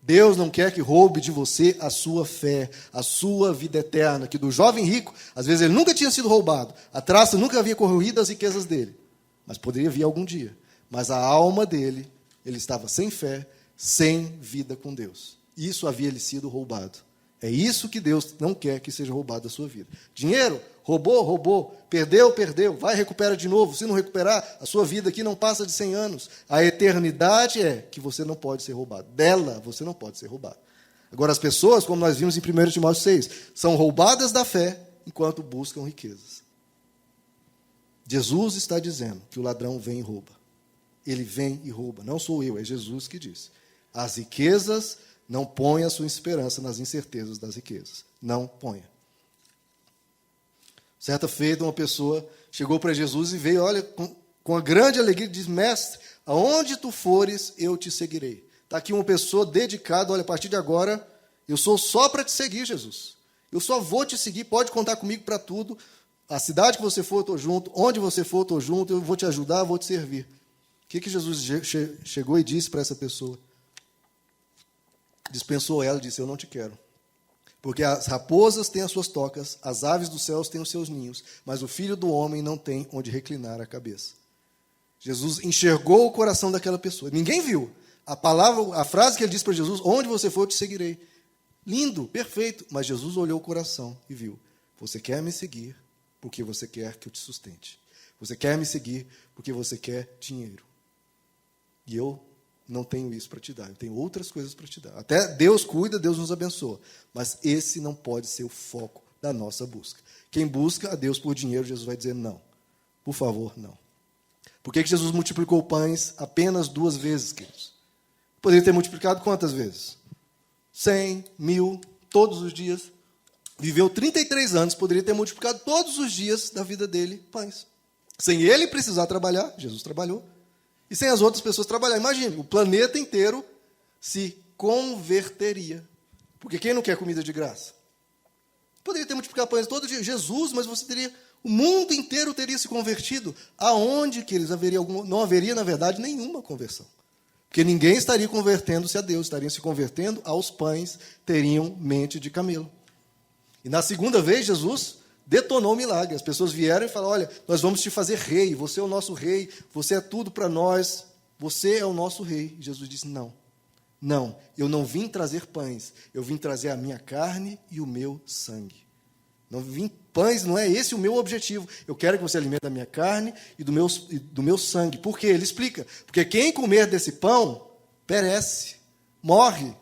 Deus não quer que roube de você a sua fé, a sua vida eterna, que do jovem rico, às vezes ele nunca tinha sido roubado, a traça nunca havia corroído as riquezas dele, mas poderia vir algum dia. Mas a alma dele, ele estava sem fé, sem vida com Deus. Isso havia lhe sido roubado. É isso que Deus não quer que seja roubado da sua vida. Dinheiro, roubou, perdeu, vai, recupera de novo. Se não recuperar, a sua vida aqui não passa de 100 anos. A eternidade é que você não pode ser roubado. Dela, você não pode ser roubado. Agora, as pessoas, como nós vimos em 1 Timóteo 6, são roubadas da fé enquanto buscam riquezas. Jesus está dizendo que o ladrão vem e rouba. Ele vem e rouba. Não sou eu, é Jesus que diz. As riquezas, não ponha a sua esperança nas incertezas das riquezas. Não ponha. Certa feita, uma pessoa chegou para Jesus e veio, olha, com a grande alegria, diz, mestre, aonde tu fores, eu te seguirei. Está aqui uma pessoa dedicada, olha, a partir de agora, eu sou só para te seguir, Jesus. Eu só vou te seguir, pode contar comigo para tudo. A cidade que você for, eu estou junto. Onde você for, eu estou junto. Eu vou te ajudar, vou te servir. O que Jesus chegou e disse para essa pessoa? Dispensou ela e disse, eu não te quero. Porque as raposas têm as suas tocas, as aves dos céus têm os seus ninhos, mas o filho do homem não tem onde reclinar a cabeça. Jesus enxergou o coração daquela pessoa. Ninguém viu. A frase que ele disse para Jesus, onde você for, eu te seguirei. Lindo, perfeito. Mas Jesus olhou o coração e viu. Você quer me seguir porque você quer que eu te sustente. Você quer me seguir porque você quer dinheiro. E eu não tenho isso para te dar. Eu tenho outras coisas para te dar. Até Deus cuida, Deus nos abençoa. Mas esse não pode ser o foco da nossa busca. Quem busca a Deus por dinheiro, Jesus vai dizer não. Por favor, não. Por que Jesus multiplicou pães apenas 2 vezes, queridos? Poderia ter multiplicado quantas vezes? 100, 1000, todos os dias. Viveu 33 anos, poderia ter multiplicado todos os dias da vida dele pães. Sem ele precisar trabalhar, Jesus trabalhou, e sem as outras pessoas trabalhar. Imagine, o planeta inteiro se converteria. Porque quem não quer comida de graça? Poderia ter multiplicado pães todo dia. Jesus, mas você teria... O mundo inteiro teria se convertido. Aonde que eles haveria alguma... Não haveria, na verdade, nenhuma conversão. Porque ninguém estaria convertendo-se a Deus, estariam se convertendo aos pães, teriam mente de camelo. E na segunda vez, Jesus detonou o milagre. As pessoas vieram e falaram, olha, nós vamos te fazer rei, você é o nosso rei, você é tudo para nós, você é o nosso rei. E Jesus disse, não, eu não vim trazer pães, eu vim trazer a minha carne e o meu sangue. Não vim pães, não é esse o meu objetivo. Eu quero que você alimente da minha carne e do meu sangue. Por quê? Ele explica. Porque quem comer desse pão, perece, morre.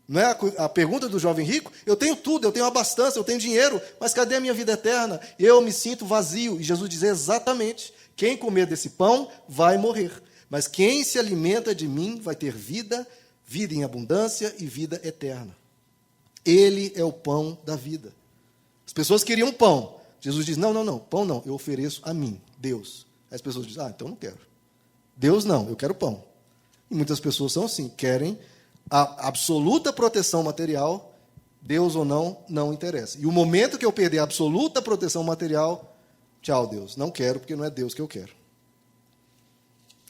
Não é a pergunta do jovem rico? Eu tenho tudo, eu tenho abastança, eu tenho dinheiro, mas cadê a minha vida eterna? Eu me sinto vazio. E Jesus diz exatamente, quem comer desse pão vai morrer. Mas quem se alimenta de mim vai ter vida, vida em abundância e vida eterna. Ele é o pão da vida. As pessoas queriam pão. Jesus diz, não, pão não, eu ofereço a mim, Deus. Aí as pessoas dizem, então não quero. Deus não, eu quero pão. E muitas pessoas são assim, querem a absoluta proteção material, Deus ou não interessa. E o momento que eu perder a absoluta proteção material, tchau, Deus, não quero, porque não é Deus que eu quero.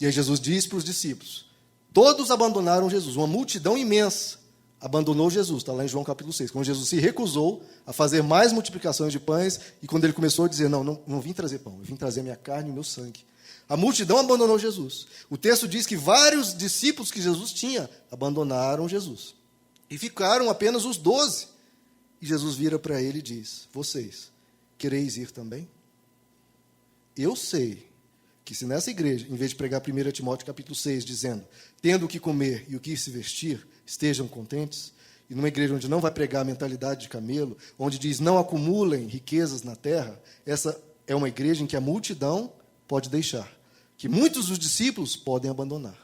E aí Jesus diz para os discípulos, todos abandonaram Jesus, uma multidão imensa abandonou Jesus, está lá em João capítulo 6, quando Jesus se recusou a fazer mais multiplicações de pães, e quando ele começou a dizer, não vim trazer pão, eu vim trazer minha carne e meu sangue. A multidão abandonou Jesus. O texto diz que vários discípulos que Jesus tinha abandonaram Jesus. E ficaram apenas os 12. E Jesus vira para ele e diz, vocês, quereis ir também? Eu sei que se nessa igreja, em vez de pregar 1 Timóteo capítulo 6, dizendo, tendo o que comer e o que se vestir, estejam contentes, e numa igreja onde não vai pregar a mentalidade de camelo, onde diz, não acumulem riquezas na terra, essa é uma igreja em que a multidão pode deixar, que muitos dos discípulos podem abandonar.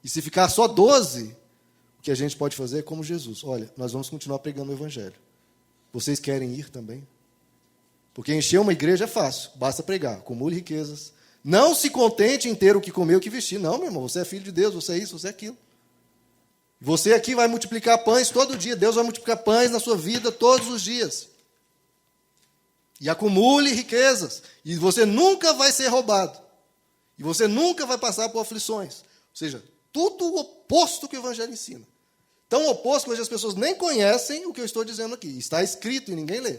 E se ficar só 12, o que a gente pode fazer é como Jesus. Olha, nós vamos continuar pregando o evangelho. Vocês querem ir também? Porque encher uma igreja é fácil, basta pregar, acumule riquezas. Não se contente em ter o que comer e o que vestir. Não, meu irmão, você é filho de Deus, você é isso, você é aquilo. Você aqui vai multiplicar pães todo dia. Deus vai multiplicar pães na sua vida todos os dias. E acumule riquezas. E você nunca vai ser roubado. E você nunca vai passar por aflições. Ou seja, tudo o oposto que o Evangelho ensina. Tão oposto que hoje as pessoas nem conhecem o que eu estou dizendo aqui. Está escrito e ninguém lê.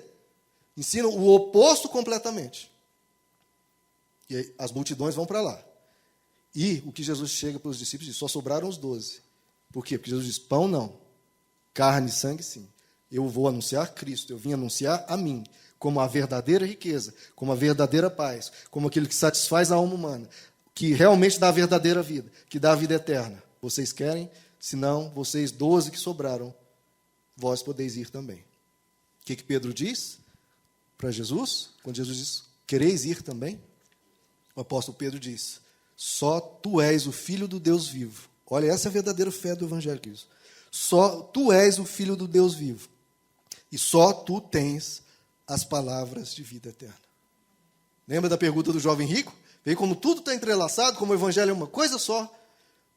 Ensina o oposto completamente. E aí, as multidões vão para lá. E o que Jesus chega para os discípulos diz, só sobraram os 12. Por quê? Porque Jesus diz, pão não, carne e sangue sim. Eu vou anunciar Cristo, eu vim anunciar a mim, como a verdadeira riqueza, como a verdadeira paz, como aquilo que satisfaz a alma humana, que realmente dá a verdadeira vida, que dá a vida eterna. Vocês querem? Se não, vocês 12 que sobraram, vós podeis ir também. O que Pedro diz para Jesus? Quando Jesus diz, quereis ir também? O apóstolo Pedro diz, só tu és o Filho do Deus vivo. Olha, essa é a verdadeira fé do Evangelho, queridos. Só tu és o Filho do Deus vivo. E só tu tens as palavras de vida eterna. Lembra da pergunta do jovem rico? Vê como tudo está entrelaçado, como o Evangelho é uma coisa só.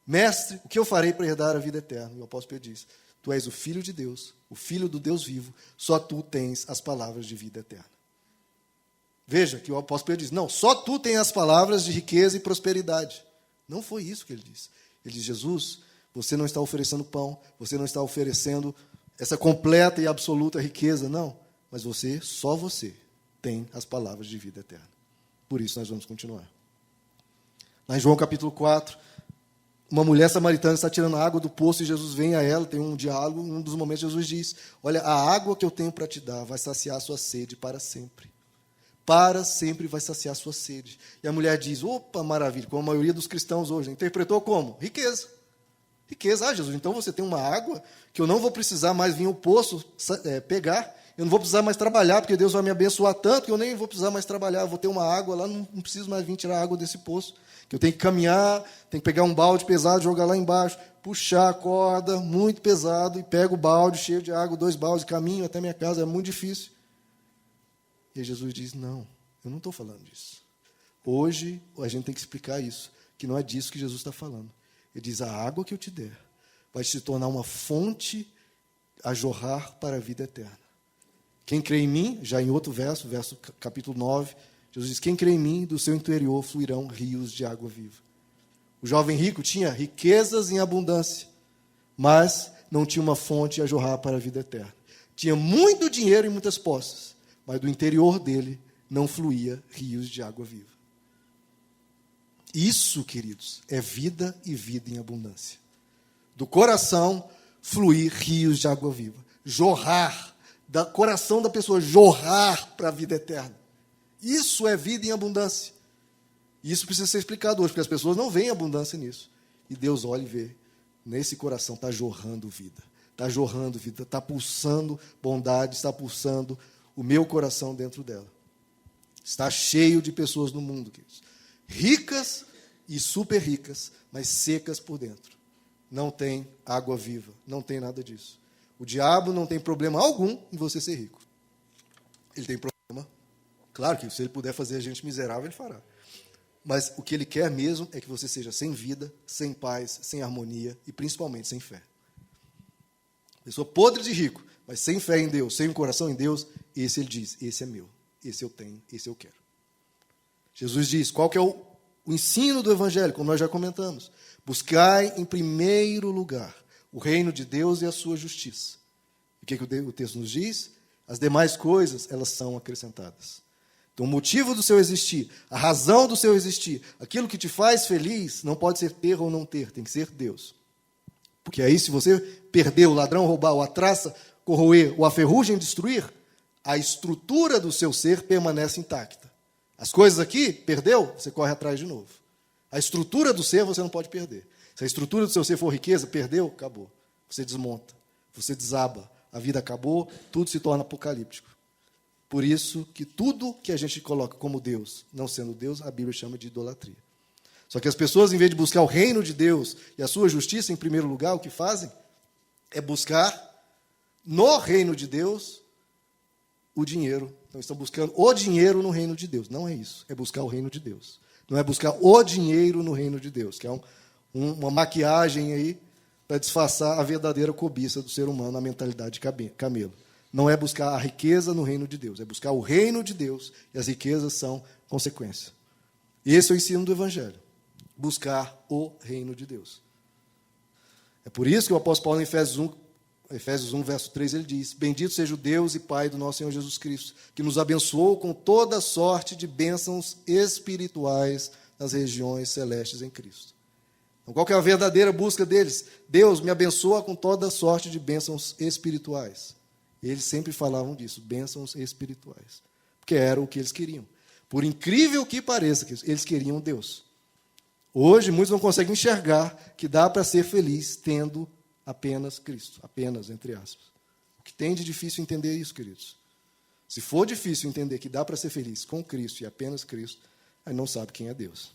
Mestre, o que eu farei para herdar a vida eterna? E o apóstolo Pedro diz, tu és o Filho de Deus, o Filho do Deus vivo, só tu tens as palavras de vida eterna. Veja que o apóstolo Pedro diz, não, só tu tens as palavras de riqueza e prosperidade. Não foi isso que ele disse. Ele diz, Jesus, você não está oferecendo pão, você não está oferecendo essa completa e absoluta riqueza, não. Mas só você, tem as palavras de vida eterna. Por isso nós vamos continuar. Lá em João capítulo 4, uma mulher samaritana está tirando água do poço e Jesus vem a ela, tem um diálogo, em um dos momentos Jesus diz, olha, a água que eu tenho para te dar vai saciar a sua sede para sempre. Para sempre vai saciar a sua sede. E a mulher diz, opa, maravilha, como a maioria dos cristãos hoje. Interpretou como? Riqueza. Riqueza. Ah, Jesus, então você tem uma água que eu não vou precisar mais vir ao poço pegar. eu não vou precisar mais trabalhar, porque Deus vai me abençoar tanto que eu nem vou precisar mais trabalhar, eu vou ter uma água lá, não preciso mais vir tirar água desse poço, que eu tenho que caminhar, tenho que pegar um balde pesado, jogar lá embaixo, puxar a corda, muito pesado, e pego o balde cheio de água, 2 baldes, caminho até minha casa, é muito difícil. E aí Jesus diz, não, eu não estou falando disso. Hoje, a gente tem que explicar isso, que não é disso que Jesus está falando. Ele diz, a água que eu te der vai se tornar uma fonte a jorrar para a vida eterna. Quem crê em mim, já em outro verso capítulo 9, Jesus diz, quem crê em mim, do seu interior fluirão rios de água viva. O jovem rico tinha riquezas em abundância, mas não tinha uma fonte a jorrar para a vida eterna. Tinha muito dinheiro e muitas posses, mas do interior dele não fluía rios de água viva. Isso, queridos, é vida e vida em abundância. Do coração fluir rios de água viva. Jorrar, do coração da pessoa jorrar para a vida eterna. Isso é vida em abundância. E isso precisa ser explicado hoje, porque as pessoas não veem abundância nisso. E Deus olha e vê, nesse coração está jorrando vida. Está jorrando vida, está pulsando bondade, está pulsando o meu coração dentro dela. Está cheio de pessoas no mundo, queridos. Ricas e super ricas, mas secas por dentro. Não tem água viva, não tem nada disso. O diabo não tem problema algum em você ser rico. Ele tem problema, claro que se ele puder fazer a gente miserável, ele fará. Mas o que ele quer mesmo é que você seja sem vida, sem paz, sem harmonia e principalmente sem fé. Pessoa podre de rico, mas sem fé em Deus, sem um coração em Deus, esse ele diz, esse é meu, esse eu tenho, esse eu quero. Jesus diz, qual que é o ensino do Evangelho, como nós já comentamos? Buscai em primeiro lugar o reino de Deus e a sua justiça. O que o texto nos diz? As demais coisas, elas são acrescentadas. Então, o motivo do seu existir, a razão do seu existir, aquilo que te faz feliz, não pode ser ter ou não ter, tem que ser Deus. Porque aí, se você perder, o ladrão roubar, ou a traça corroer, ou a ferrugem destruir, a estrutura do seu ser permanece intacta. As coisas aqui, perdeu, você corre atrás de novo. A estrutura do ser você não pode perder. Se a estrutura do seu ser for riqueza, perdeu, acabou. Você desmonta, você desaba, a vida acabou, tudo se torna apocalíptico. Por isso que tudo que a gente coloca como Deus, não sendo Deus, a Bíblia chama de idolatria. Só que as pessoas, em vez de buscar o reino de Deus e a sua justiça em primeiro lugar, o que fazem é buscar no reino de Deus o dinheiro. Então, estão buscando o dinheiro no reino de Deus. Não é isso, é buscar o reino de Deus. Não é buscar o dinheiro no reino de Deus, que é uma maquiagem aí para disfarçar a verdadeira cobiça do ser humano, a mentalidade de camelo. Não é buscar a riqueza no reino de Deus, é buscar o reino de Deus, e as riquezas são consequência. Esse é o ensino do Evangelho, buscar o reino de Deus. É por isso que o apóstolo Paulo, em Efésios 1, verso 3, ele diz, bendito seja o Deus e Pai do nosso Senhor Jesus Cristo, que nos abençoou com toda sorte de bênçãos espirituais nas regiões celestes em Cristo. Então, qual que é a verdadeira busca deles? Deus me abençoa com toda sorte de bênçãos espirituais. Eles sempre falavam disso, bênçãos espirituais, porque era o que eles queriam. Por incrível que pareça, eles queriam Deus. Hoje, muitos não conseguem enxergar que dá para ser feliz tendo apenas Cristo, apenas, entre aspas. O que tem de difícil entender isso, queridos? Se for difícil entender que dá para ser feliz com Cristo e apenas Cristo, aí não sabe quem é Deus.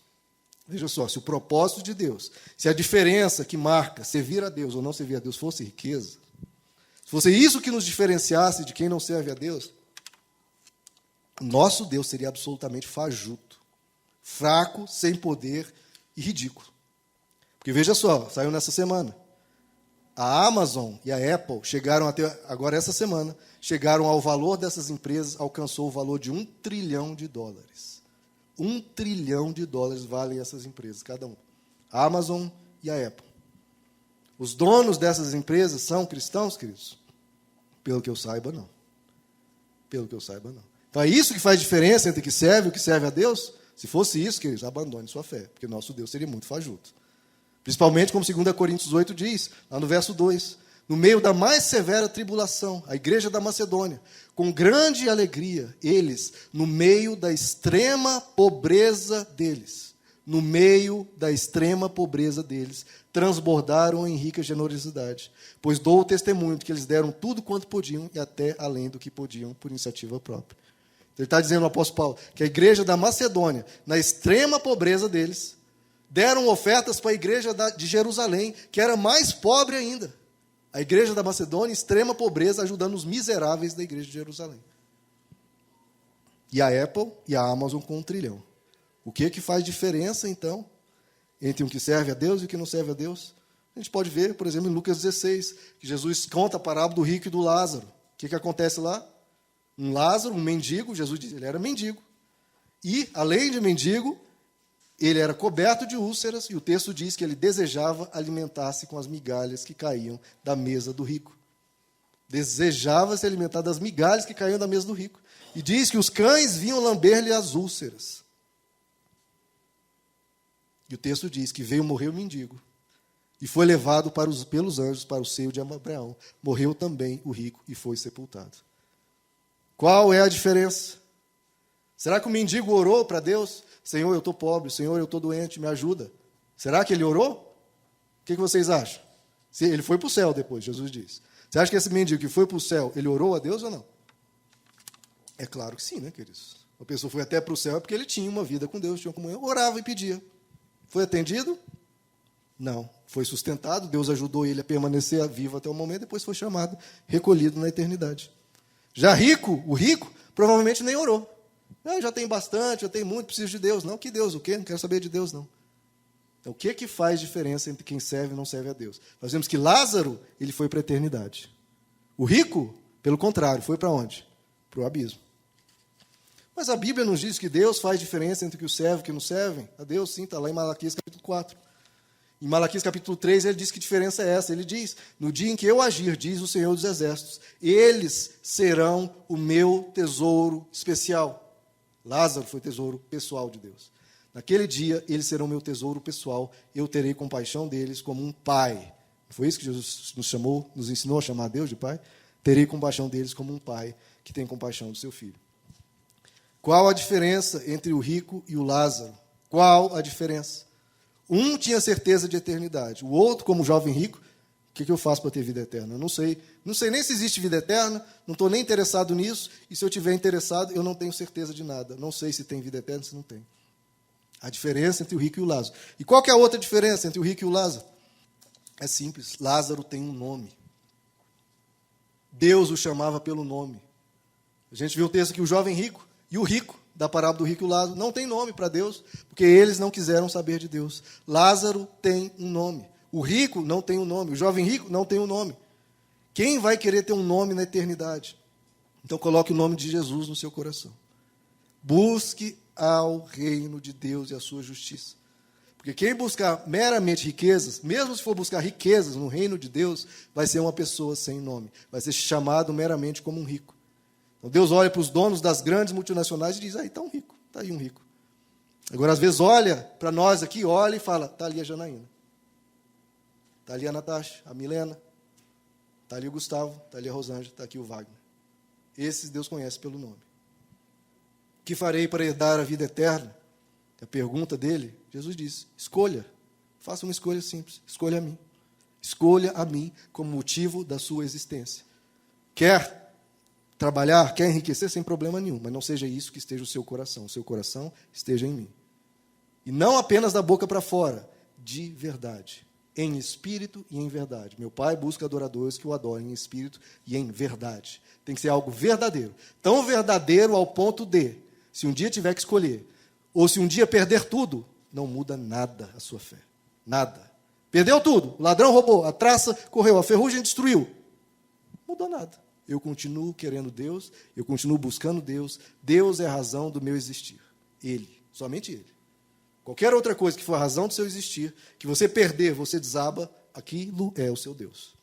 Veja só, se o propósito de Deus, se a diferença que marca servir a Deus ou não servir a Deus fosse riqueza, se fosse isso que nos diferenciasse de quem não serve a Deus, nosso Deus seria absolutamente fajuto, fraco, sem poder e ridículo. Porque veja só, saiu nessa semana, a Amazon e a Apple chegaram até, agora essa semana, chegaram ao valor dessas empresas, alcançou o valor de $1 trilhão. $1 trilhão valem essas empresas, cada um. A Amazon e a Apple. Os donos dessas empresas são cristãos, queridos? Pelo que eu saiba, não. Pelo que eu saiba, não. Então é isso que faz diferença entre o que serve e o que serve a Deus? Se fosse isso, queridos, abandone sua fé, porque nosso Deus seria muito fajuto. Principalmente, como 2 Coríntios 8 diz, lá no verso 2, no meio da mais severa tribulação, a igreja da Macedônia, com grande alegria, eles, no meio da extrema pobreza deles, no meio da extrema pobreza deles, transbordaram em rica generosidade, pois dou o testemunho de que eles deram tudo quanto podiam e até além do que podiam por iniciativa própria. Ele está dizendo, o apóstolo Paulo, que a igreja da Macedônia, na extrema pobreza deles, deram ofertas para a igreja de Jerusalém, que era mais pobre ainda. A igreja da Macedônia, extrema pobreza, ajudando os miseráveis da igreja de Jerusalém. E a Apple e a Amazon com 1 trilhão. O que faz diferença, então, entre um que serve a Deus e o que não serve a Deus? A gente pode ver, por exemplo, em Lucas 16, que Jesus conta a parábola do rico e do Lázaro. O que acontece lá? Um Lázaro, um mendigo, Jesus diz, ele era mendigo. E, além de mendigo, ele era coberto de úlceras, e o texto diz que ele desejava alimentar-se com as migalhas que caíam da mesa do rico. Desejava se alimentar das migalhas que caíam da mesa do rico. E diz que os cães vinham lamber-lhe as úlceras. E o texto diz que veio morrer o mendigo, e foi levado pelos anjos para o seio de Abraão. Morreu também o rico e foi sepultado. Qual é a diferença? Será que o mendigo orou para Deus? Senhor, eu estou pobre, Senhor, eu estou doente, me ajuda. Será que ele orou? O que vocês acham? Ele foi para o céu depois, Jesus diz. Você acha que esse mendigo que foi para o céu, ele orou a Deus ou não? É claro que sim, né, queridos? A pessoa foi até para o céu porque ele tinha uma vida com Deus, tinha uma comunhão, orava e pedia. Foi atendido? Não. Foi sustentado, Deus ajudou ele a permanecer vivo até o momento, depois foi chamado, recolhido na eternidade. Já o rico, provavelmente nem orou. Já tem bastante, já tem muito, preciso de Deus. Não, que Deus, o quê? Não quero saber de Deus, não. Então, o que faz diferença entre quem serve e não serve a Deus? Nós vemos que Lázaro, ele foi para a eternidade. O rico, pelo contrário, foi para onde? Para o abismo. Mas a Bíblia nos diz que Deus faz diferença entre o que o serve e o que não servem. A Deus, sim, está lá em Malaquias capítulo 4. Em Malaquias capítulo 3, ele diz que diferença é essa. Ele diz, no dia em que eu agir, diz o Senhor dos Exércitos, eles serão o meu tesouro especial. Lázaro foi tesouro pessoal de Deus. Naquele dia, eles serão meu tesouro pessoal. Eu terei compaixão deles como um pai. Foi isso que Jesus nos ensinou a chamar Deus de pai? Terei compaixão deles como um pai que tem compaixão do seu filho. Qual a diferença entre o rico e o Lázaro? Qual a diferença? Um tinha certeza de eternidade. O outro, como jovem rico, o que eu faço para ter vida eterna? Eu não sei nem se existe vida eterna, não estou nem interessado nisso, e se eu estiver interessado, eu não tenho certeza de nada. Não sei se tem vida eterna, se não tem. A diferença entre o rico e o Lázaro. E qual que é a outra diferença entre o rico e o Lázaro? É simples. Lázaro tem um nome. Deus o chamava pelo nome. A gente viu o texto aqui, o jovem rico e o rico, da parábola do rico e o Lázaro, não tem nome para Deus, porque eles não quiseram saber de Deus. Lázaro tem um nome. O rico não tem um nome. O jovem rico não tem um nome. Quem vai querer ter um nome na eternidade? Então coloque o nome de Jesus no seu coração. Busque ao reino de Deus e a sua justiça. Porque quem buscar meramente riquezas, mesmo se for buscar riquezas no reino de Deus, vai ser uma pessoa sem nome. Vai ser chamado meramente como um rico. Então Deus olha para os donos das grandes multinacionais e diz, aí está um rico, está aí um rico. Agora, às vezes, olha para nós aqui, olha e fala, está ali a Janaína. Está ali a Natasha, a Milena. Está ali o Gustavo, está ali a Rosângela, está aqui o Wagner. Esses Deus conhece pelo nome. O que farei para herdar a vida eterna? A pergunta dele, Jesus disse, escolha. Faça uma escolha simples. Escolha a mim. Escolha a mim como motivo da sua existência. Quer trabalhar, quer enriquecer sem problema nenhum, mas não seja isso que esteja o seu coração. O seu coração esteja em mim. E não apenas da boca para fora, de verdade. Em espírito e em verdade. Meu Pai busca adoradores que o adorem em espírito e em verdade. Tem que ser algo verdadeiro. Tão verdadeiro ao ponto de, se um dia tiver que escolher, ou se um dia perder tudo, não muda nada a sua fé. Nada. Perdeu tudo. O ladrão roubou, a traça correu, a ferrugem destruiu. Não mudou nada. Eu continuo querendo Deus, eu continuo buscando Deus. Deus é a razão do meu existir. Ele, somente Ele. Qualquer outra coisa que for a razão do seu existir, que você perder, você desaba, aquilo é o seu Deus.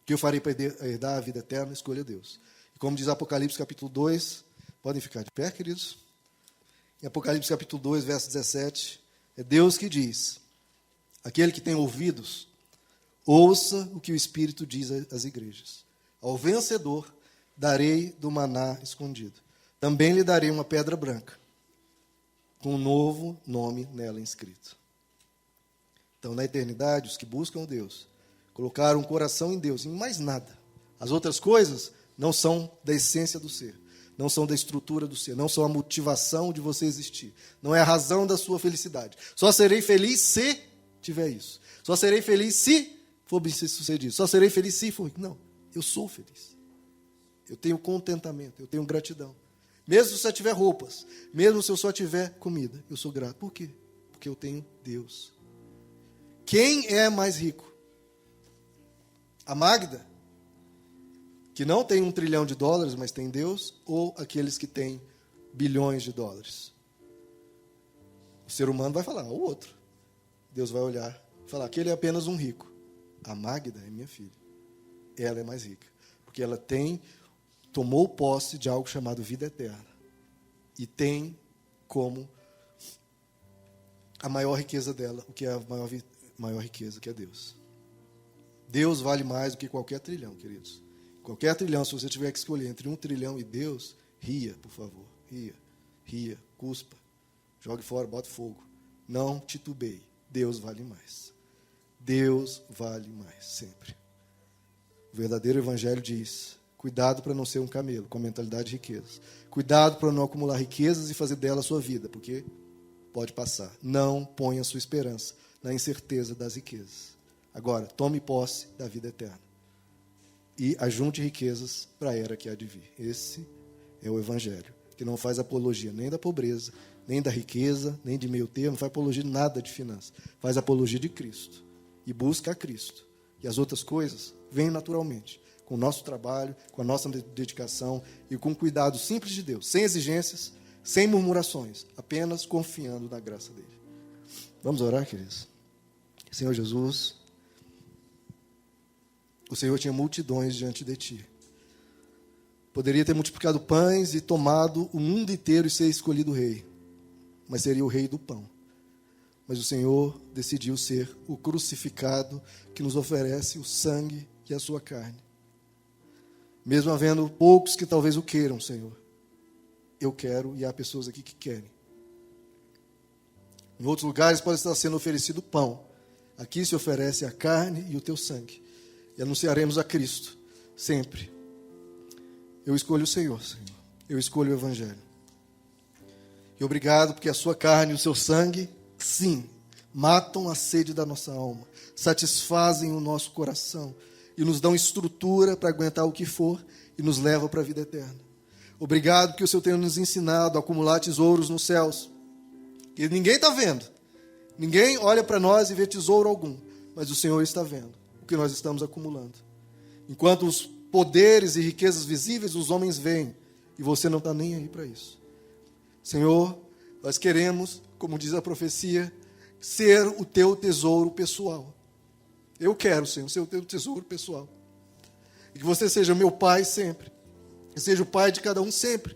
O que eu farei para herdar a vida eterna? Escolha Deus. E como diz Apocalipse capítulo 2, podem ficar de pé, queridos? Em Apocalipse capítulo 2, verso 17, é Deus que diz, aquele que tem ouvidos, ouça o que o Espírito diz às igrejas. Ao vencedor darei do maná escondido. Também lhe darei uma pedra branca. com um novo nome nela inscrito. Então, na eternidade, os que buscam Deus colocaram o coração em Deus, em mais nada. As outras coisas não são da essência do ser, não são da estrutura do ser, não são a motivação de você existir, não é a razão da sua felicidade. Só serei feliz se tiver isso. Só serei feliz se for bem-sucedido. Só serei feliz se for... Não, eu sou feliz. Eu tenho contentamento, eu tenho gratidão. Mesmo se eu só tiver roupas, mesmo se eu só tiver comida, eu sou grato. Por quê? Porque eu tenho Deus. Quem é mais rico? A Magda, que não tem $1 trilhão, mas tem Deus, ou aqueles que têm bilhões de dólares? O ser humano vai falar, o outro. Deus vai olhar e falar, aquele é apenas um rico. A Magda é minha filha. Ela é mais rica. Porque ela tomou posse de algo chamado vida eterna. E tem como a maior riqueza dela, o que é a maior riqueza, que é Deus. Deus vale mais do que qualquer trilhão, queridos. Qualquer trilhão, se você tiver que escolher entre 1 trilhão e Deus, ria, por favor. Ria, cuspa. Jogue fora, bota fogo. Não titubeie. Deus vale mais. Deus vale mais, sempre. O verdadeiro evangelho diz, cuidado para não ser um camelo, com mentalidade de riquezas. Cuidado para não acumular riquezas e fazer dela a sua vida, porque pode passar. Não ponha sua esperança na incerteza das riquezas. Agora, tome posse da vida eterna. E ajunte riquezas para a era que há de vir. Esse é o evangelho, que não faz apologia nem da pobreza, nem da riqueza, nem de meio termo, não faz apologia de nada de finanças. Faz apologia de Cristo. E busca a Cristo. E as outras coisas vêm naturalmente, com o nosso trabalho, com a nossa dedicação e com o cuidado simples de Deus, sem exigências, sem murmurações, apenas confiando na graça dele. Vamos orar, queridos? Senhor Jesus, o Senhor tinha multidões diante de ti. Poderia ter multiplicado pães e tomado o mundo inteiro e ser escolhido rei, mas seria o rei do pão. Mas o Senhor decidiu ser o crucificado que nos oferece o sangue e a sua carne. Mesmo havendo poucos que talvez o queiram, Senhor, eu quero e há pessoas aqui que querem. Em outros lugares pode estar sendo oferecido pão. Aqui se oferece a carne e o teu sangue. E anunciaremos a Cristo, sempre. Eu escolho o Senhor, Senhor. Eu escolho o Evangelho. E obrigado porque a sua carne e o seu sangue, sim, matam a sede da nossa alma, satisfazem o nosso coração e nos dão estrutura para aguentar o que for e nos levam para a vida eterna. Obrigado porque o Senhor tem nos ensinado a acumular tesouros nos céus. E ninguém está vendo. Ninguém olha para nós e vê tesouro algum, mas o Senhor está vendo o que nós estamos acumulando. Enquanto os poderes e riquezas visíveis os homens veem, e você não está nem aí para isso. Senhor, nós queremos, como diz a profecia, ser o teu tesouro pessoal. Eu quero, Senhor, ser o teu tesouro pessoal. E que você seja meu pai sempre. Que seja o pai de cada um sempre.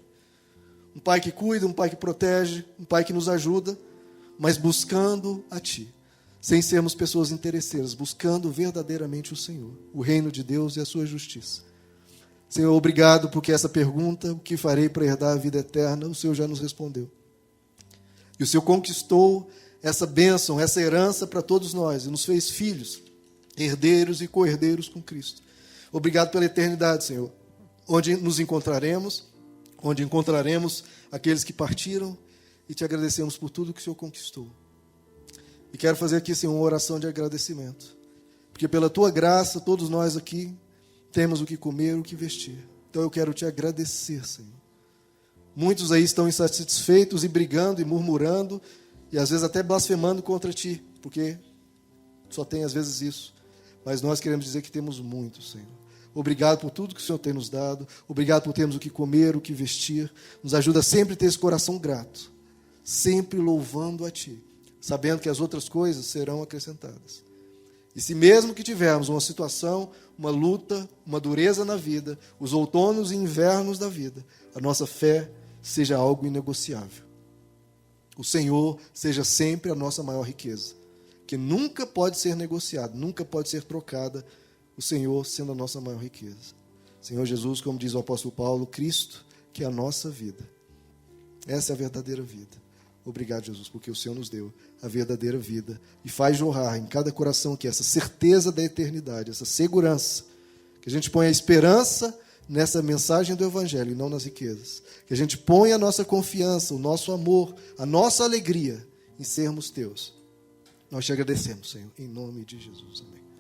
Um pai que cuida, um pai que protege, um pai que nos ajuda, mas buscando a ti. Sem sermos pessoas interesseiras, buscando verdadeiramente o Senhor, o reino de Deus e a sua justiça. Senhor, obrigado porque essa pergunta, o que farei para herdar a vida eterna, o Senhor já nos respondeu. E o Senhor conquistou essa bênção, essa herança para todos nós, e nos fez filhos, herdeiros e co-herdeiros com Cristo. Obrigado pela eternidade, Senhor, onde nos encontraremos, onde encontraremos aqueles que partiram, e te agradecemos por tudo que o Senhor conquistou. E quero fazer aqui, Senhor, uma oração de agradecimento, porque pela tua graça, todos nós aqui temos o que comer, o que vestir. Então eu quero te agradecer, Senhor. Muitos aí estão insatisfeitos e brigando e murmurando, e às vezes até blasfemando contra ti, porque só tem às vezes isso. Mas nós queremos dizer que temos muito, Senhor. Obrigado por tudo que o Senhor tem nos dado. Obrigado por termos o que comer, o que vestir. Nos ajuda sempre a ter esse coração grato. Sempre louvando a ti, sabendo que as outras coisas serão acrescentadas. E se mesmo que tivermos uma situação, uma luta, uma dureza na vida, os outonos e invernos da vida, a nossa fé seja algo inegociável. O Senhor seja sempre a nossa maior riqueza, que nunca pode ser negociada, nunca pode ser trocada, o Senhor sendo a nossa maior riqueza. Senhor Jesus, como diz o apóstolo Paulo, Cristo, que é a nossa vida. Essa é a verdadeira vida. Obrigado, Jesus, porque o Senhor nos deu a verdadeira vida e faz jorrar em cada coração aqui essa certeza da eternidade, essa segurança, que a gente ponha a esperança nessa mensagem do Evangelho e não nas riquezas, que a gente ponha a nossa confiança, o nosso amor, a nossa alegria em sermos teus. Nós te agradecemos, Senhor, em nome de Jesus. Amém.